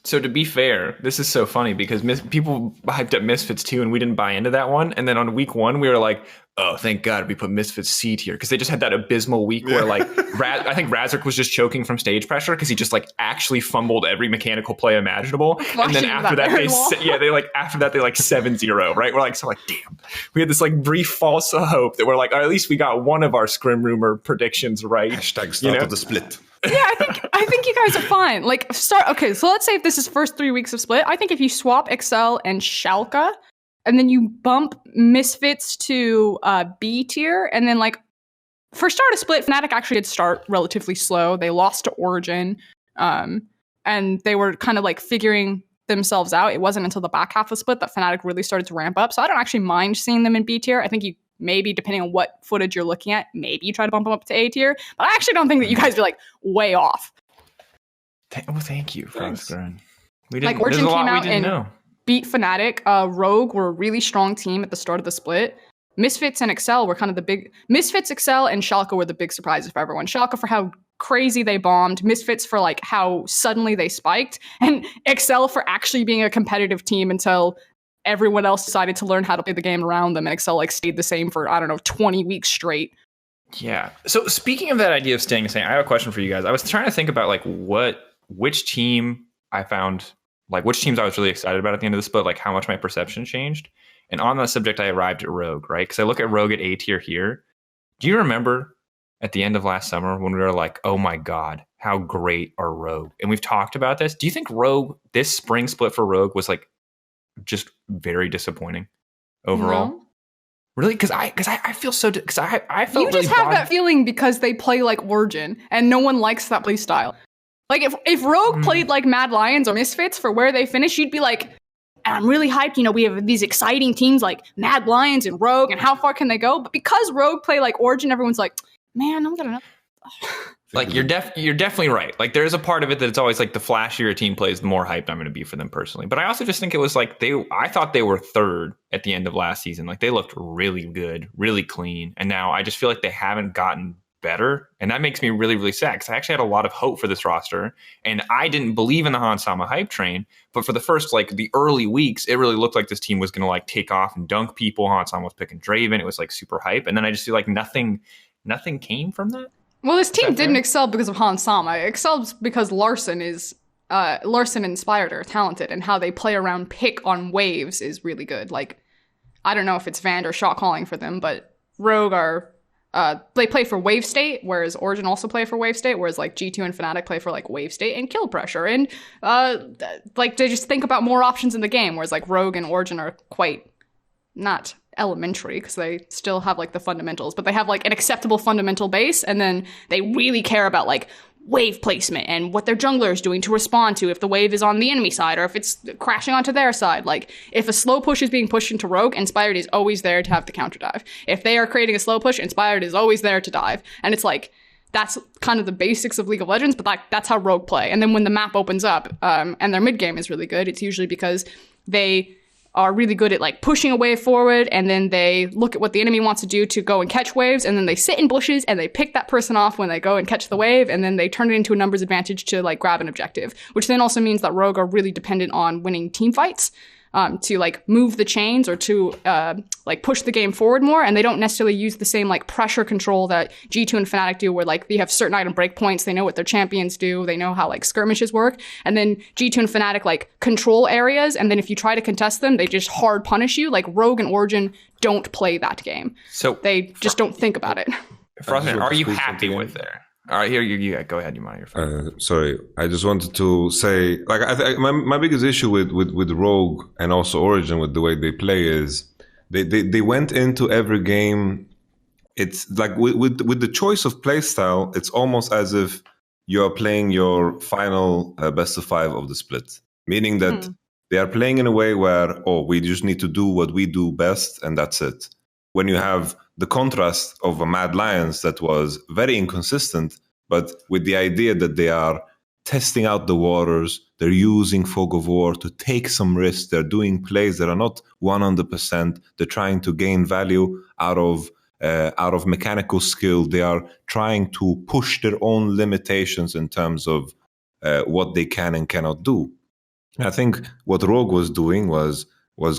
So to be fair, this is so funny because people hyped up Misfits too, and we didn't buy into that one. And then on week 1, we were like, oh, thank God we put Misfits C tier because they just had that abysmal week where like I think Razork was just choking from stage pressure because he just like actually fumbled every mechanical play imaginable. And then after that, they 7-0, right? We're like, damn, we had this like brief false hope that we're like, at least we got one of our scrim rumor predictions right. Hashtag start of the split. Yeah, I think you guys are fine. Like okay, so let's say if this is first 3 weeks of split, I think if you swap Excel and Schalke, and then you bump Misfits to B tier, and then like for start of split, Fnatic actually did start relatively slow. They lost to Origen, and they were kind of like figuring themselves out. It wasn't until the back half of split that Fnatic really started to ramp up. So I don't actually mind seeing them in B tier. I think you maybe, depending on what footage you're looking at, maybe you try to bump them up to A tier. But I actually don't think that you guys are like way off. Thank you, Froskurinn. Like Origen came out and beat Fnatic. Rogue were a really strong team at the start of the split. Misfits and Excel were kind of the big... Misfits, Excel, and Schalke were the big surprises for everyone. Schalke for how crazy they bombed. Misfits for like how suddenly they spiked. And Excel for actually being a competitive team until everyone else decided to learn how to play the game around them. And Excel like stayed the same for, 20 weeks straight. Yeah. So speaking of that idea of staying the same, I have a question for you guys. I was trying to think about like which team I found... like which teams I was really excited about at the end of the split, like how much my perception changed. And on that subject, I arrived at Rogue, right? Because I look at Rogue at A tier here. Do you remember at the end of last summer when we were like, oh my God, how great are Rogue? And we've talked about this. Do you think Rogue, this spring split for Rogue was like just very disappointing overall? No. Really? Because I feel so, because I felt you just really have that feeling because they play like Origen and no one likes that play style. Like, if Rogue played like Mad Lions or Misfits for where they finish, you'd be like, I'm really hyped. We have these exciting teams like Mad Lions and Rogue, and how far can they go? But because Rogue play like Origen, everyone's like, man, I'm gonna know. Like, you're definitely right. Like, there's a part of it that it's always like the flashier a team plays, the more hyped I'm going to be for them personally. But I also just think it was like I thought they were third at the end of last season. Like, they looked really good, really clean. And now I just feel like they haven't gotten better. And that makes me really, really sad because I actually had a lot of hope for this roster. And I didn't believe in the Hans Sama hype train. But for the first, like, the early weeks, it really looked like this team was going to, like, take off and dunk people. Hans Sama was picking Draven. It was, like, super hype. And then I just feel like nothing came from that. Well, this team didn't excel because of Hans Sama. It excelled because Larson and Spider are talented, and how they play around pick on waves is really good. Like, I don't know if it's Vand or shot calling for them, but Rogue are they play for wave state, whereas Origen also play for wave state, whereas like G2 and Fnatic play for like wave state and kill pressure, and like they just think about more options in the game, whereas like Rogue and Origen are quite not elementary because they still have like the fundamentals, but they have like an acceptable fundamental base, and then they really care about like wave placement and what their jungler is doing to respond to if the wave is on the enemy side or if it's crashing onto their side. Like, if a slow push is being pushed into Rogue, Inspired is always there to have the counter dive. If they are creating a slow push, Inspired is always there to dive. And it's like, that's kind of the basics of League of Legends, but that's how Rogue play. And then when the map opens up and their mid game is really good, it's usually because they are really good at like pushing a wave forward, and then they look at what the enemy wants to do to go and catch waves, and then they sit in bushes and they pick that person off when they go and catch the wave, and then they turn it into a numbers advantage to like grab an objective, which then also means that Rogue are really dependent on winning team fights to like move the chains or to like push the game forward more, and they don't necessarily use the same like pressure control that G2 and Fnatic do, where like they have certain item breakpoints, they know what their champions do, they know how like skirmishes work, and then G2 and Fnatic like control areas, and then if you try to contest them, they just hard punish you. Like, Rogue and Origen don't play that game, so they just don't think about it. Froskurinn, are you happy with there? All right, here you go ahead. You mind your sorry, I just wanted to say, like, my biggest issue with Rogue and also Origen with the way they play is they went into every game. It's like with the choice of play style, it's almost as if you are playing your final best of 5 of the split, meaning that they are playing in a way where we just need to do what we do best and that's it. When you have the contrast of a Mad Lions that was very inconsistent, but with the idea that they are testing out the waters, they're using Fog of War to take some risks, they're doing plays that are not 100%, they're trying to gain value out of mechanical skill, they are trying to push their own limitations in terms of what they can and cannot do. And I think what Rogue was doing was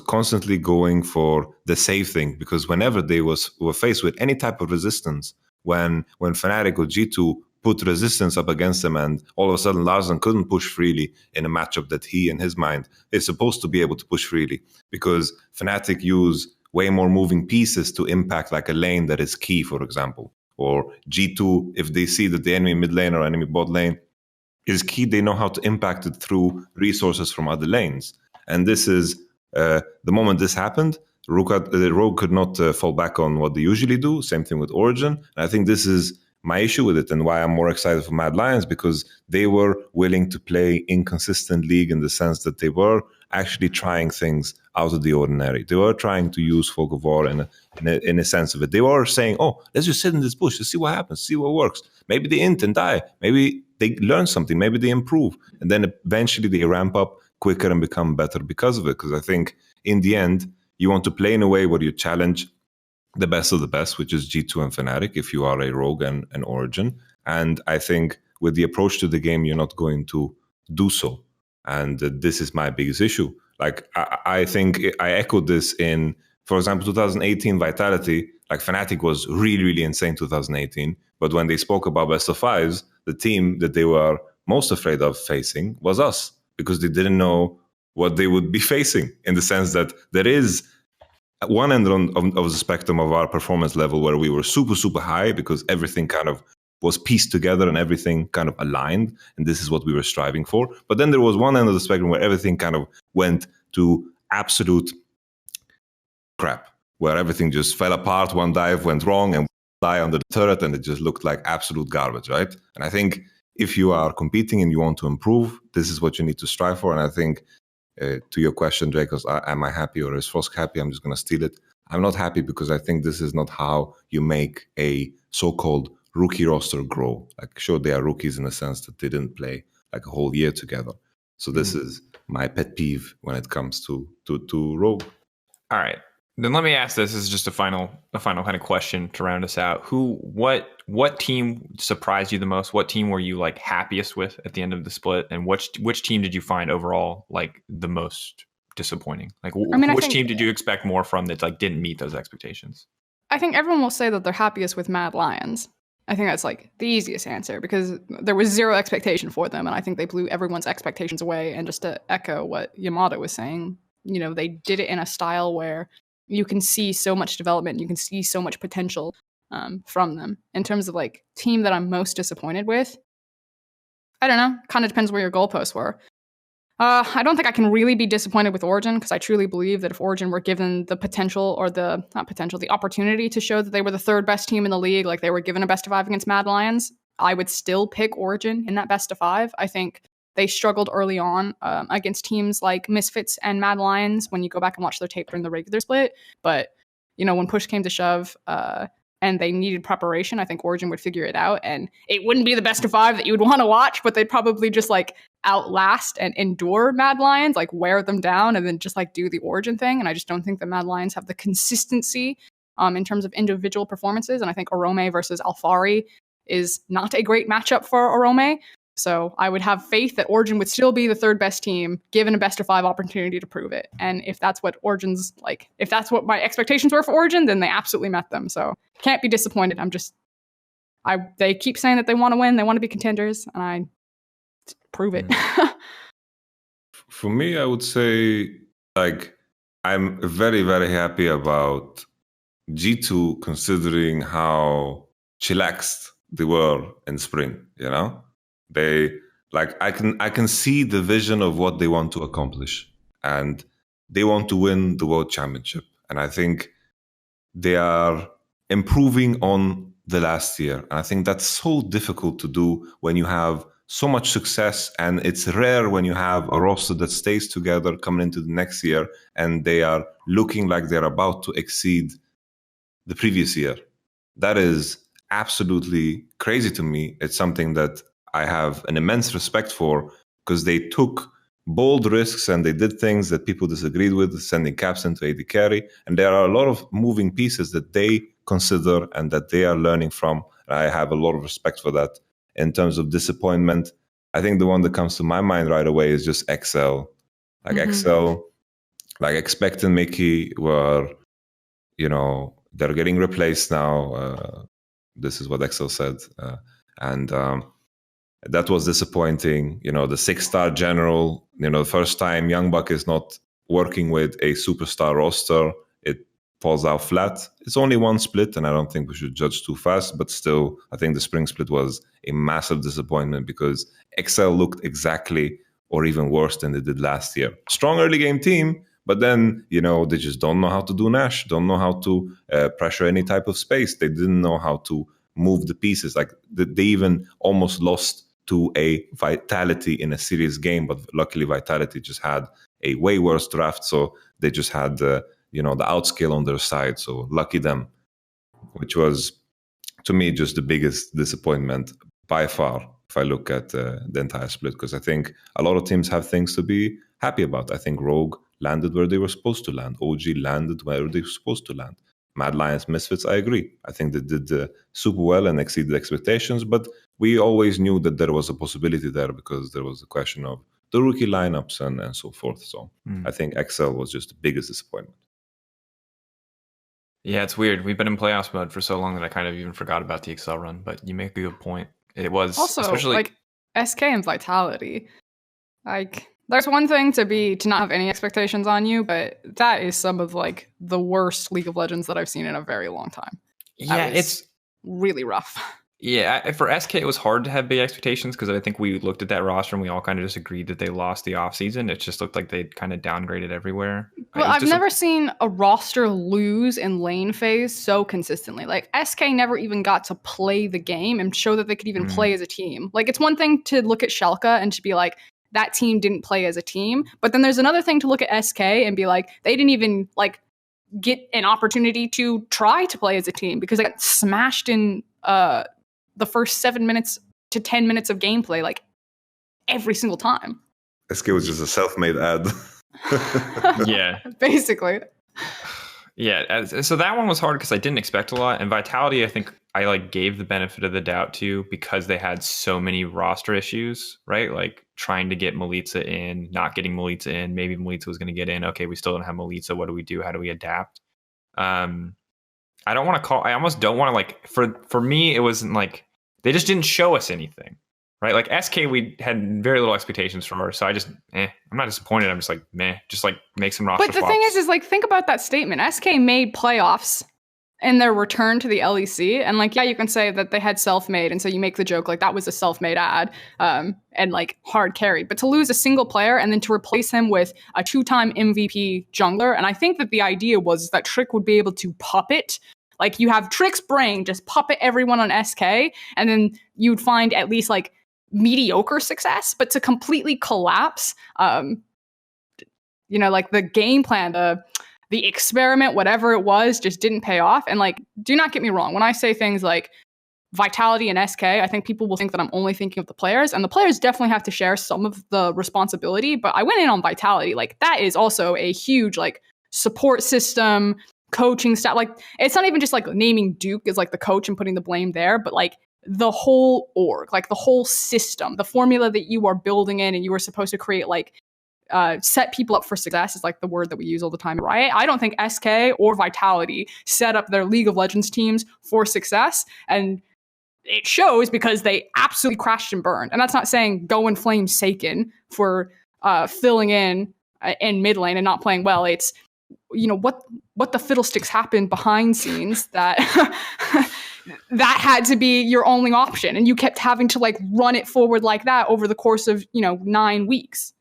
constantly going for the safe thing, because whenever they were faced with any type of resistance, when Fnatic or G2 put resistance up against them and all of a sudden Larsen couldn't push freely in a matchup that he, in his mind, is supposed to be able to push freely, because Fnatic use way more moving pieces to impact like a lane that is key, for example. Or G2, if they see that the enemy mid lane or enemy bot lane is key, they know how to impact it through resources from other lanes. And this is the moment this happened, Rogue could not fall back on what they usually do. Same thing with Origen. And I think this is my issue with it and why I'm more excited for Mad Lions, because they were willing to play inconsistent league in the sense that they were actually trying things out of the ordinary. They were trying to use Fog of War in a sense of it. They were saying, let's just sit in this bush to see what happens, see what works. Maybe they int and die. Maybe they learn something. Maybe they improve. And then eventually they ramp up quicker and become better because of it. Because I think in the end, you want to play in a way where you challenge the best of the best, which is G2 and Fnatic, if you are a Rogue and an Origen. And I think with the approach to the game, you're not going to do so. And this is my biggest issue. Like, I think I echoed this in, for example, 2018 Vitality. Like, Fnatic was really, really insane 2018. But when they spoke about best of fives, the team that they were most afraid of facing was us, because they didn't know what they would be facing, in the sense that there is one end of the spectrum of our performance level where we were super, super high because everything kind of was pieced together and everything kind of aligned, and this is what we were striving for. But then there was one end of the spectrum where everything kind of went to absolute crap, where everything just fell apart, one dive went wrong and die under the turret, and it just looked like absolute garbage, right? And I think if you are competing and you want to improve, this is what you need to strive for. And I think to your question, Drakos, am I happy or is Frosk happy? I'm just going to steal it. I'm not happy because I think this is not how you make a so-called rookie roster grow. Like, sure, they are rookies in the sense that they didn't play like a whole year together. So this is my pet peeve when it comes to Rogue. All right. Then let me ask this. This is just a final kind of question to round us out. What team surprised you the most? What team were you like happiest with at the end of the split? And which team did you find overall like the most disappointing? Like which team did you expect more from that like didn't meet those expectations? I think everyone will say that they're happiest with Mad Lions. I think that's like the easiest answer because there was zero expectation for them, and I think they blew everyone's expectations away. And just to echo what Yamato was saying, you know, they did it in a style where you can see so much development, you can see so much potential from them. In terms of like team that I'm most disappointed with, I don't know. Kind of depends where your goalposts were. I don't think I can really be disappointed with Origen because I truly believe that if Origen were given the potential or the opportunity to show that they were the third best team in the league, like they were given a best of 5 against Mad Lions, I would still pick Origen in that best of 5. I think they struggled early on against teams like Misfits and Mad Lions when you go back and watch their tape during the regular split. But, you know, when push came to shove and they needed preparation, I think Origen would figure it out. And it wouldn't be the best of 5 that you would want to watch, but they'd probably just like outlast and endure Mad Lions, like wear them down and then just like do the Origen thing. And I just don't think the Mad Lions have the consistency in terms of individual performances. And I think Orome versus Alphari is not a great matchup for Orome. So I would have faith that Origen would still be the third best team, given a best of 5 opportunity to prove it. And if that's what Origen's like, if that's what my expectations were for Origen, then they absolutely met them. So can't be disappointed. They keep saying that they want to win, they want to be contenders, and I prove it. For me, I would say like I'm very, very happy about G2 considering how chillaxed they were in spring, you know? They like I can see the vision of what they want to accomplish, and they want to win the world championship. And I think they are improving on the last year. And I think that's so difficult to do when you have so much success, and it's rare when you have a roster that stays together coming into the next year and they are looking like they're about to exceed the previous year. That is absolutely crazy to me. It's something that I have an immense respect for because they took bold risks and they did things that people disagreed with, sending Caps into AD carry. And there are a lot of moving pieces that they consider and that they are learning from. And I have a lot of respect for that. In terms of disappointment, I think the one that comes to my mind right away is just XL. Like XL, like expecting Mickey were, you know, they're getting replaced now. This is what XL said. And that was disappointing. You know, the 6-star general, you know, the first time Youngbuck is not working with a superstar roster, it falls out flat. It's only one split, and I don't think we should judge too fast, but still, I think the spring split was a massive disappointment because XL looked exactly or even worse than they did last year. Strong early game team, but then, you know, they just don't know how to do Nash, don't know how to pressure any type of space. They didn't know how to move the pieces. Like they even almost lost to a Vitality in a serious game, but luckily Vitality just had a way worse draft, so they just had the outscale on their side. So lucky them, which was to me just the biggest disappointment by far if I look at the entire split, because I think a lot of teams have things to be happy about. I think Rogue landed where they were supposed to land. OG landed where they were supposed to land. Mad Lions, Misfits, I agree. I think they did super well and exceeded expectations, but we always knew that there was a possibility there because there was a question of the rookie lineups and so forth. So I think XL was just the biggest disappointment. Yeah, it's weird. We've been in playoffs mode for so long that I kind of even forgot about the XL run, but you make a good point. It was also especially like SK and Vitality. Like, there's one thing to not have any expectations on you, but that is some of like the worst League of Legends that I've seen in a very long time. Yeah, it's really rough. Yeah, for SK it was hard to have big expectations because I think we looked at that roster and we all kind of just agreed that they lost the offseason. It just looked like they kind of downgraded everywhere. Well, I've never seen a roster lose in lane phase so consistently. Like, SK never even got to play the game and show that they could even play as a team. Like, it's one thing to look at Schalke and to be like, that team didn't play as a team. But then there's another thing to look at SK and be like, they didn't even like get an opportunity to try to play as a team because they got smashed in the first 7 minutes to 10 minutes of gameplay, like every single time. SK was just a self-made ad. Yeah. Basically. Yeah, so that one was hard because I didn't expect a lot. And Vitality, I think I like gave the benefit of the doubt to because they had so many roster issues, right? Like trying to get Melitza in, not getting Melitza in. Maybe Melitza was going to get in. Okay, we still don't have Melitza. What do we do? How do we adapt? I don't want to call. I almost don't want to like. For me, it wasn't like they just didn't show us anything, right? Like SK, we had very little expectations from her, so I just, I'm not disappointed. I'm just like, meh, just like make some roster. But the thing is like, think about that statement. SK made playoffs in their return to the LEC, and like, yeah, you can say that they had self-made, and so you make the joke like that was a self-made ad, and like hard carry. But to lose a single player and then to replace him with a 2-time MVP jungler, and I think that the idea was that Trick would be able to puppet. Like you have Trick's brain just puppet everyone on SK, and then you'd find at least like mediocre success, but to completely collapse, like the game plan, the experiment, whatever it was, just didn't pay off. And like, do not get me wrong. When I say things like Vitality and SK, I think people will think that I'm only thinking of the players, and the players definitely have to share some of the responsibility. But I went in on Vitality. Like that is also a huge like support system, coaching staff. Like it's not even just like naming Duke as like the coach and putting the blame there, but like the whole org, like the whole system, the formula that you are building in and you are supposed to create, like set people up for success is like the word that we use all the time, right? I don't think SK or Vitality set up their League of Legends teams for success. And it shows because they absolutely crashed and burned. And that's not saying go and flame Seiken for filling in mid lane and not playing well. It's, what the fiddlesticks happened behind scenes that that had to be your only option, and you kept having to like run it forward like that over the course of 9 weeks.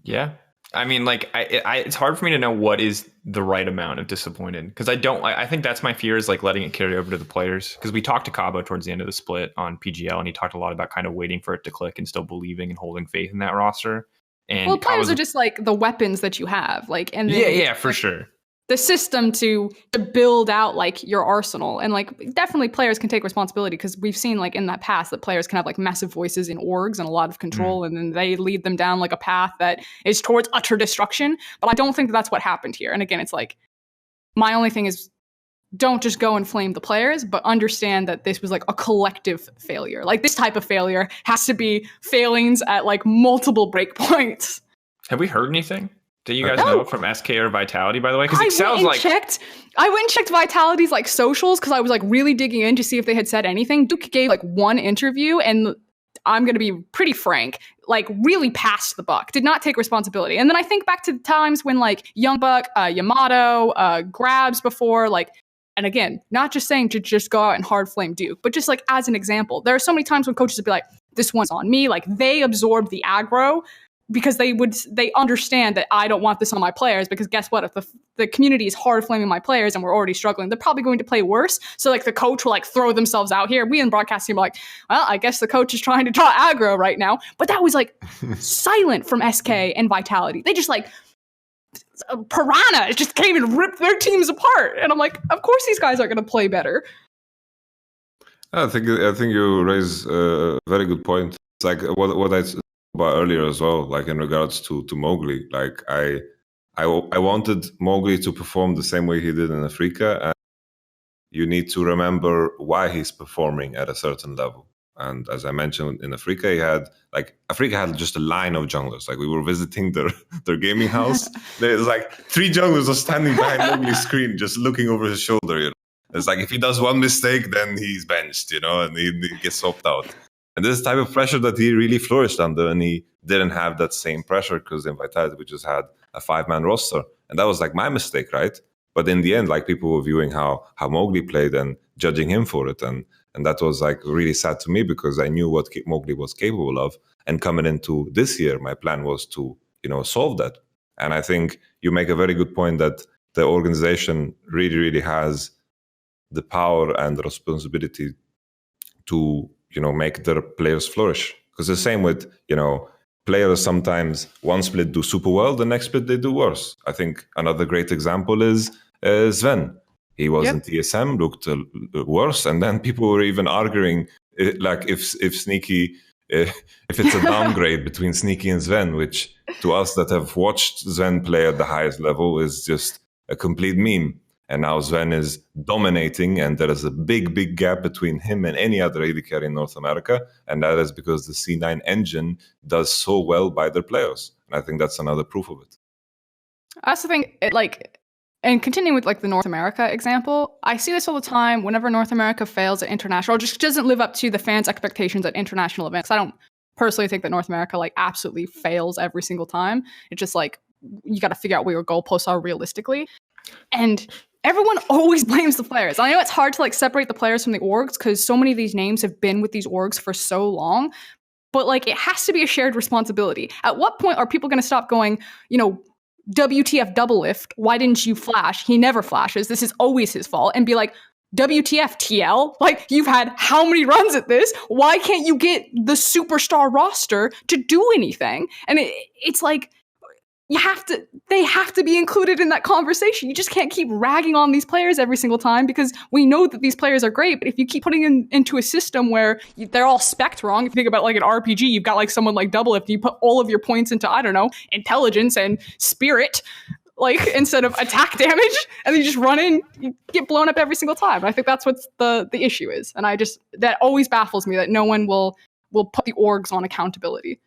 Yeah, I mean, like it's hard for me to know what is the right amount of disappointed, because I think that's my fear, is like letting it carry over to the players, because we talked to Cabo towards the end of the split on PGL, and he talked a lot about kind of waiting for it to click and still believing and holding faith in that roster. And well, players are just like the weapons that you have, like, and yeah, for sure. The system to build out like your arsenal, and like definitely players can take responsibility, because we've seen like in that past that players can have like massive voices in orgs and a lot of control, and then they lead them down like a path that is towards utter destruction. But I don't think that that's what happened here. And again, it's like my only thing is don't just go and flame the players, but understand that this was like a collective failure. Like this type of failure has to be failings at like multiple breakpoints. Have we heard anything? Do you guys know from SK or Vitality, by the way? Because it sounds like I went and checked Vitality's like socials, because I was like really digging in to see if they had said anything. Duke gave like one interview, and I'm going to be pretty frank, like really passed the buck, did not take responsibility. And then I think back to the times when like Youngbuck, Yamato, Grabs before, like, and again, not just saying to just go out and hard flame Duke, but just like as an example, there are so many times when coaches would be like, this one's on me. Like they absorb the aggro, because they understand that I don't want this on my players, because guess what? If the community is hard flaming my players and we're already struggling, they're probably going to play worse. So like the coach will like throw themselves out here. We in broadcast team are like, well, I guess the coach is trying to draw aggro right now. But that was like silent from SK and Vitality. They just like piranha just came and ripped their teams apart. And I'm like, of course these guys are going to play better. I think you raise a very good point. It's like what I about earlier as well, like in regards to Mowgli. Like I wanted Mowgli to perform the same way he did in Africa, and you need to remember why he's performing at a certain level. And as I mentioned, in Africa had just a line of junglers. Like we were visiting their gaming house. There's like 3 junglers are standing behind Mowgli's screen, just looking over his shoulder. It's like if he does one mistake, then he's benched, and he gets swapped out. And this is the type of pressure that he really flourished under, and he didn't have that same pressure because in Vitality we just had a 5-man roster. And that was like my mistake, right? But in the end, like people were viewing how Mowgli played and judging him for it. And that was like really sad to me, because I knew what Mowgli was capable of. And coming into this year, my plan was to, solve that. And I think you make a very good point that the organization really, really has the power and the responsibility to make their players flourish. Because the same with, players sometimes one split do super well, the next split they do worse. I think another great example is Sven. He was in TSM, looked worse, and then people were even arguing like if Sneaky if it's a downgrade between Sneaky and Sven, which to us that have watched Sven play at the highest level is just a complete meme. And now Sven is dominating, and there is a big gap between him and any other AD carry in North America. And that is because the C9 engine does so well by their players. And I think that's another proof of it. I also think and continuing with like the North America example, I see this all the time whenever North America fails at international, or just doesn't live up to the fans' expectations at international events. I don't personally think that North America like absolutely fails every single time. It's just like, you got to figure out where your goalposts are realistically. And everyone always blames the players. I know it's hard to like separate the players from the orgs because so many of these names have been with these orgs for so long, but like it has to be a shared responsibility. At what point are people going to stop going, WTF double lift, why didn't you flash? He never flashes. This is always his fault. And be like, WTF TL? Like, you've had how many runs at this? Why can't you get the superstar roster to do anything? And it's like, they have to be included in that conversation. You just can't keep ragging on these players every single time because we know that these players are great. But if you keep putting into a system where they're all spec'd wrong, if you think about like an RPG, you've got like someone like Double, if you put all of your points into, I don't know, intelligence and spirit, like instead of attack damage, and then you just run in, you get blown up every single time. And I think that's what the issue is. And that always baffles me that no one will put the orgs on accountability.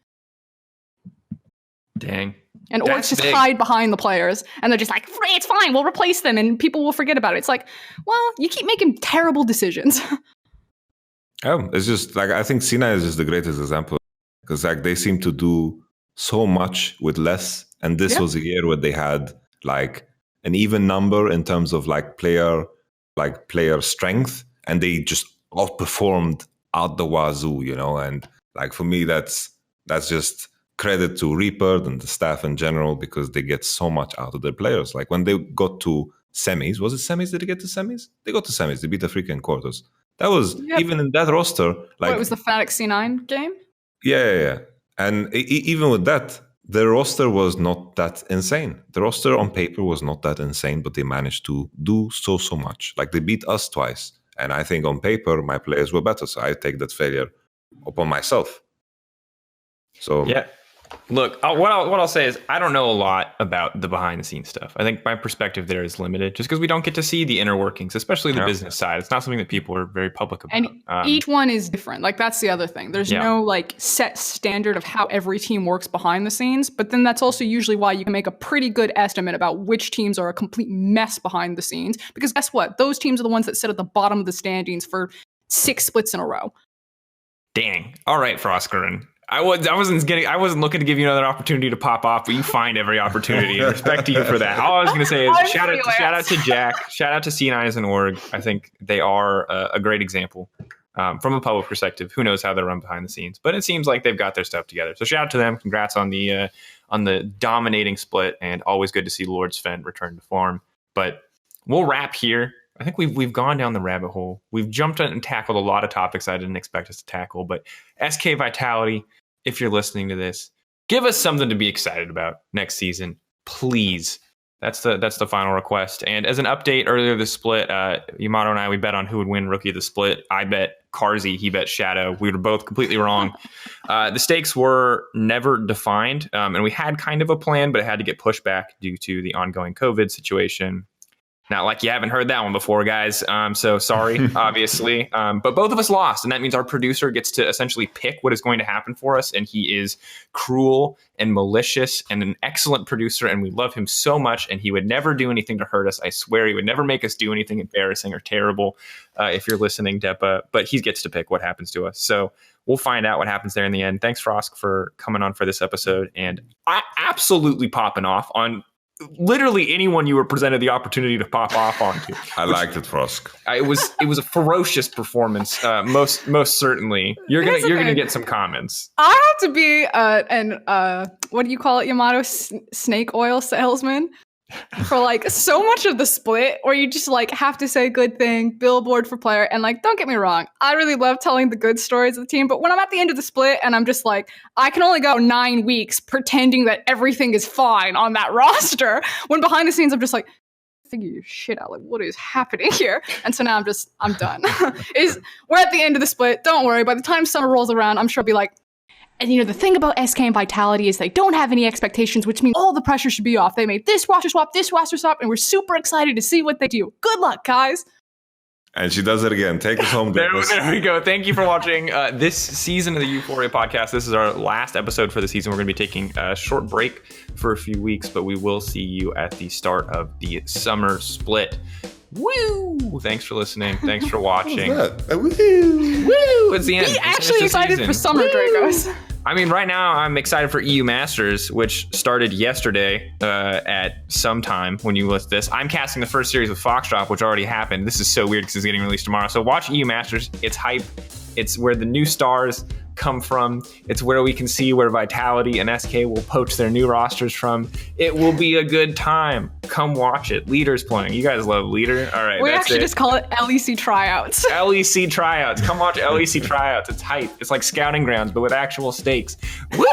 Dang. And orgs just hide behind the players, and they're just like, it's fine, we'll replace them, and people will forget about it. It's like, well, you keep making terrible decisions. It's just like, I think C9 is just the greatest example, because like they seem to do so much with less, and this was a year where they had like an even number in terms of like player strength, and they just outperformed out the wazoo, and like for me that's just credit to Reaper and the staff in general, because they get so much out of their players. Like when they got to semis, was it semis? Did they get to semis? They got to semis. They beat the freaking quarters. That was even in that roster. Like, it was the Fnatic C9 game? Yeah. And even with that, the roster was not that insane. The roster on paper was not that insane, but they managed to do so much. Like they beat us twice. And I think on paper, my players were better. So I take that failure upon myself. So yeah. Look, what I'll say is I don't know a lot about the behind the scenes stuff. I think my perspective there is limited just because we don't get to see the inner workings, especially the business side. It's not something that people are very public about. And each one is different. Like that's the other thing. There's no like set standard of how every team works behind the scenes. But then that's also usually why you can make a pretty good estimate about which teams are a complete mess behind the scenes. Because guess what? Those teams are the ones that sit at the bottom of the standings for 6 splits in a row. Dang. All right, Froskurinn. I wasn't looking to give you another opportunity to pop off, but you find every opportunity. And respect to you for that. All I was going to say is shout out to Jack, shout out to C9 as an org. I think they are a great example from a public perspective. Who knows how they run behind the scenes, but it seems like they've got their stuff together. So shout out to them. Congrats on the dominating split, and always good to see Lord Sven return to form. But we'll wrap here. I think we've gone down the rabbit hole. We've jumped in and tackled a lot of topics I didn't expect us to tackle. But SK Vitality, if you're listening to this, give us something to be excited about next season, please. That's the final request. And as an update, earlier this split, Yamato and I, we bet on who would win Rookie of the Split. I bet Carzy, he bet Shadow. We were both completely wrong. The stakes were never defined, and we had kind of a plan, but it had to get pushed back due to the ongoing COVID situation. Not like you haven't heard that one before, guys. So sorry, obviously. But both of us lost, and that means our producer gets to essentially pick what is going to happen for us. And he is cruel and malicious and an excellent producer, and we love him so much. And he would never do anything to hurt us. I swear he would never make us do anything embarrassing or terrible. If you're listening, Depa, but he gets to pick what happens to us. So we'll find out what happens there in the end. Thanks, Frosk, for coming on for this episode, and absolutely popping off on literally anyone you were presented the opportunity to pop off onto. I liked it, Frosk. It was a ferocious performance. Most certainly, you're gonna get some comments. I have to be what do you call it, Yamato? Snake oil salesman for like so much of the split, where you just like have to say good thing, billboard for player, and like don't get me wrong, I really love telling the good stories of the team, but when I'm at the end of the split and I'm just like, I can only go 9 weeks pretending that everything is fine on that roster, when behind the scenes I'm just like, figure your shit out, like what is happening here? And so now I'm done. We're at the end of the split, don't worry, by the time summer rolls around, I'm sure I'll be like, And the thing about SK and Vitality is they don't have any expectations, which means all the pressure should be off. They made this roster swap, and we're super excited to see what they do. Good luck, guys. And she does it again. Take us home, there Drakos. we go. Thank you for watching this season of the EUphoria Podcast. This is our last episode for the season. We're going to be taking a short break for a few weeks, but we will see you at the start of the summer split. Woo! Thanks for listening. Thanks for watching. Woo! Woo! It's the end. Be actually excited for summer, Drakos. I mean, right now I'm excited for EU Masters, which started yesterday at some time when you list this. I'm casting the first series with Foxdrop, which already happened. This is so weird because it's getting released tomorrow. So watch EU Masters. It's hype. It's where the new stars come from. It's where we can see where Vitality and SK will poach their new rosters from. It will be a good time. Come watch it. Leader's playing. You guys love Leader? All right, we actually just call it LEC tryouts. LEC tryouts. Come watch LEC tryouts. It's hype. It's like scouting grounds, but with actual stakes. Woo!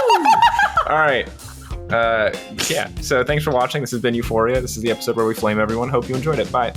All right. Yeah. So thanks for watching. This has been EUphoria. This is the episode where we flame everyone. Hope you enjoyed it. Bye.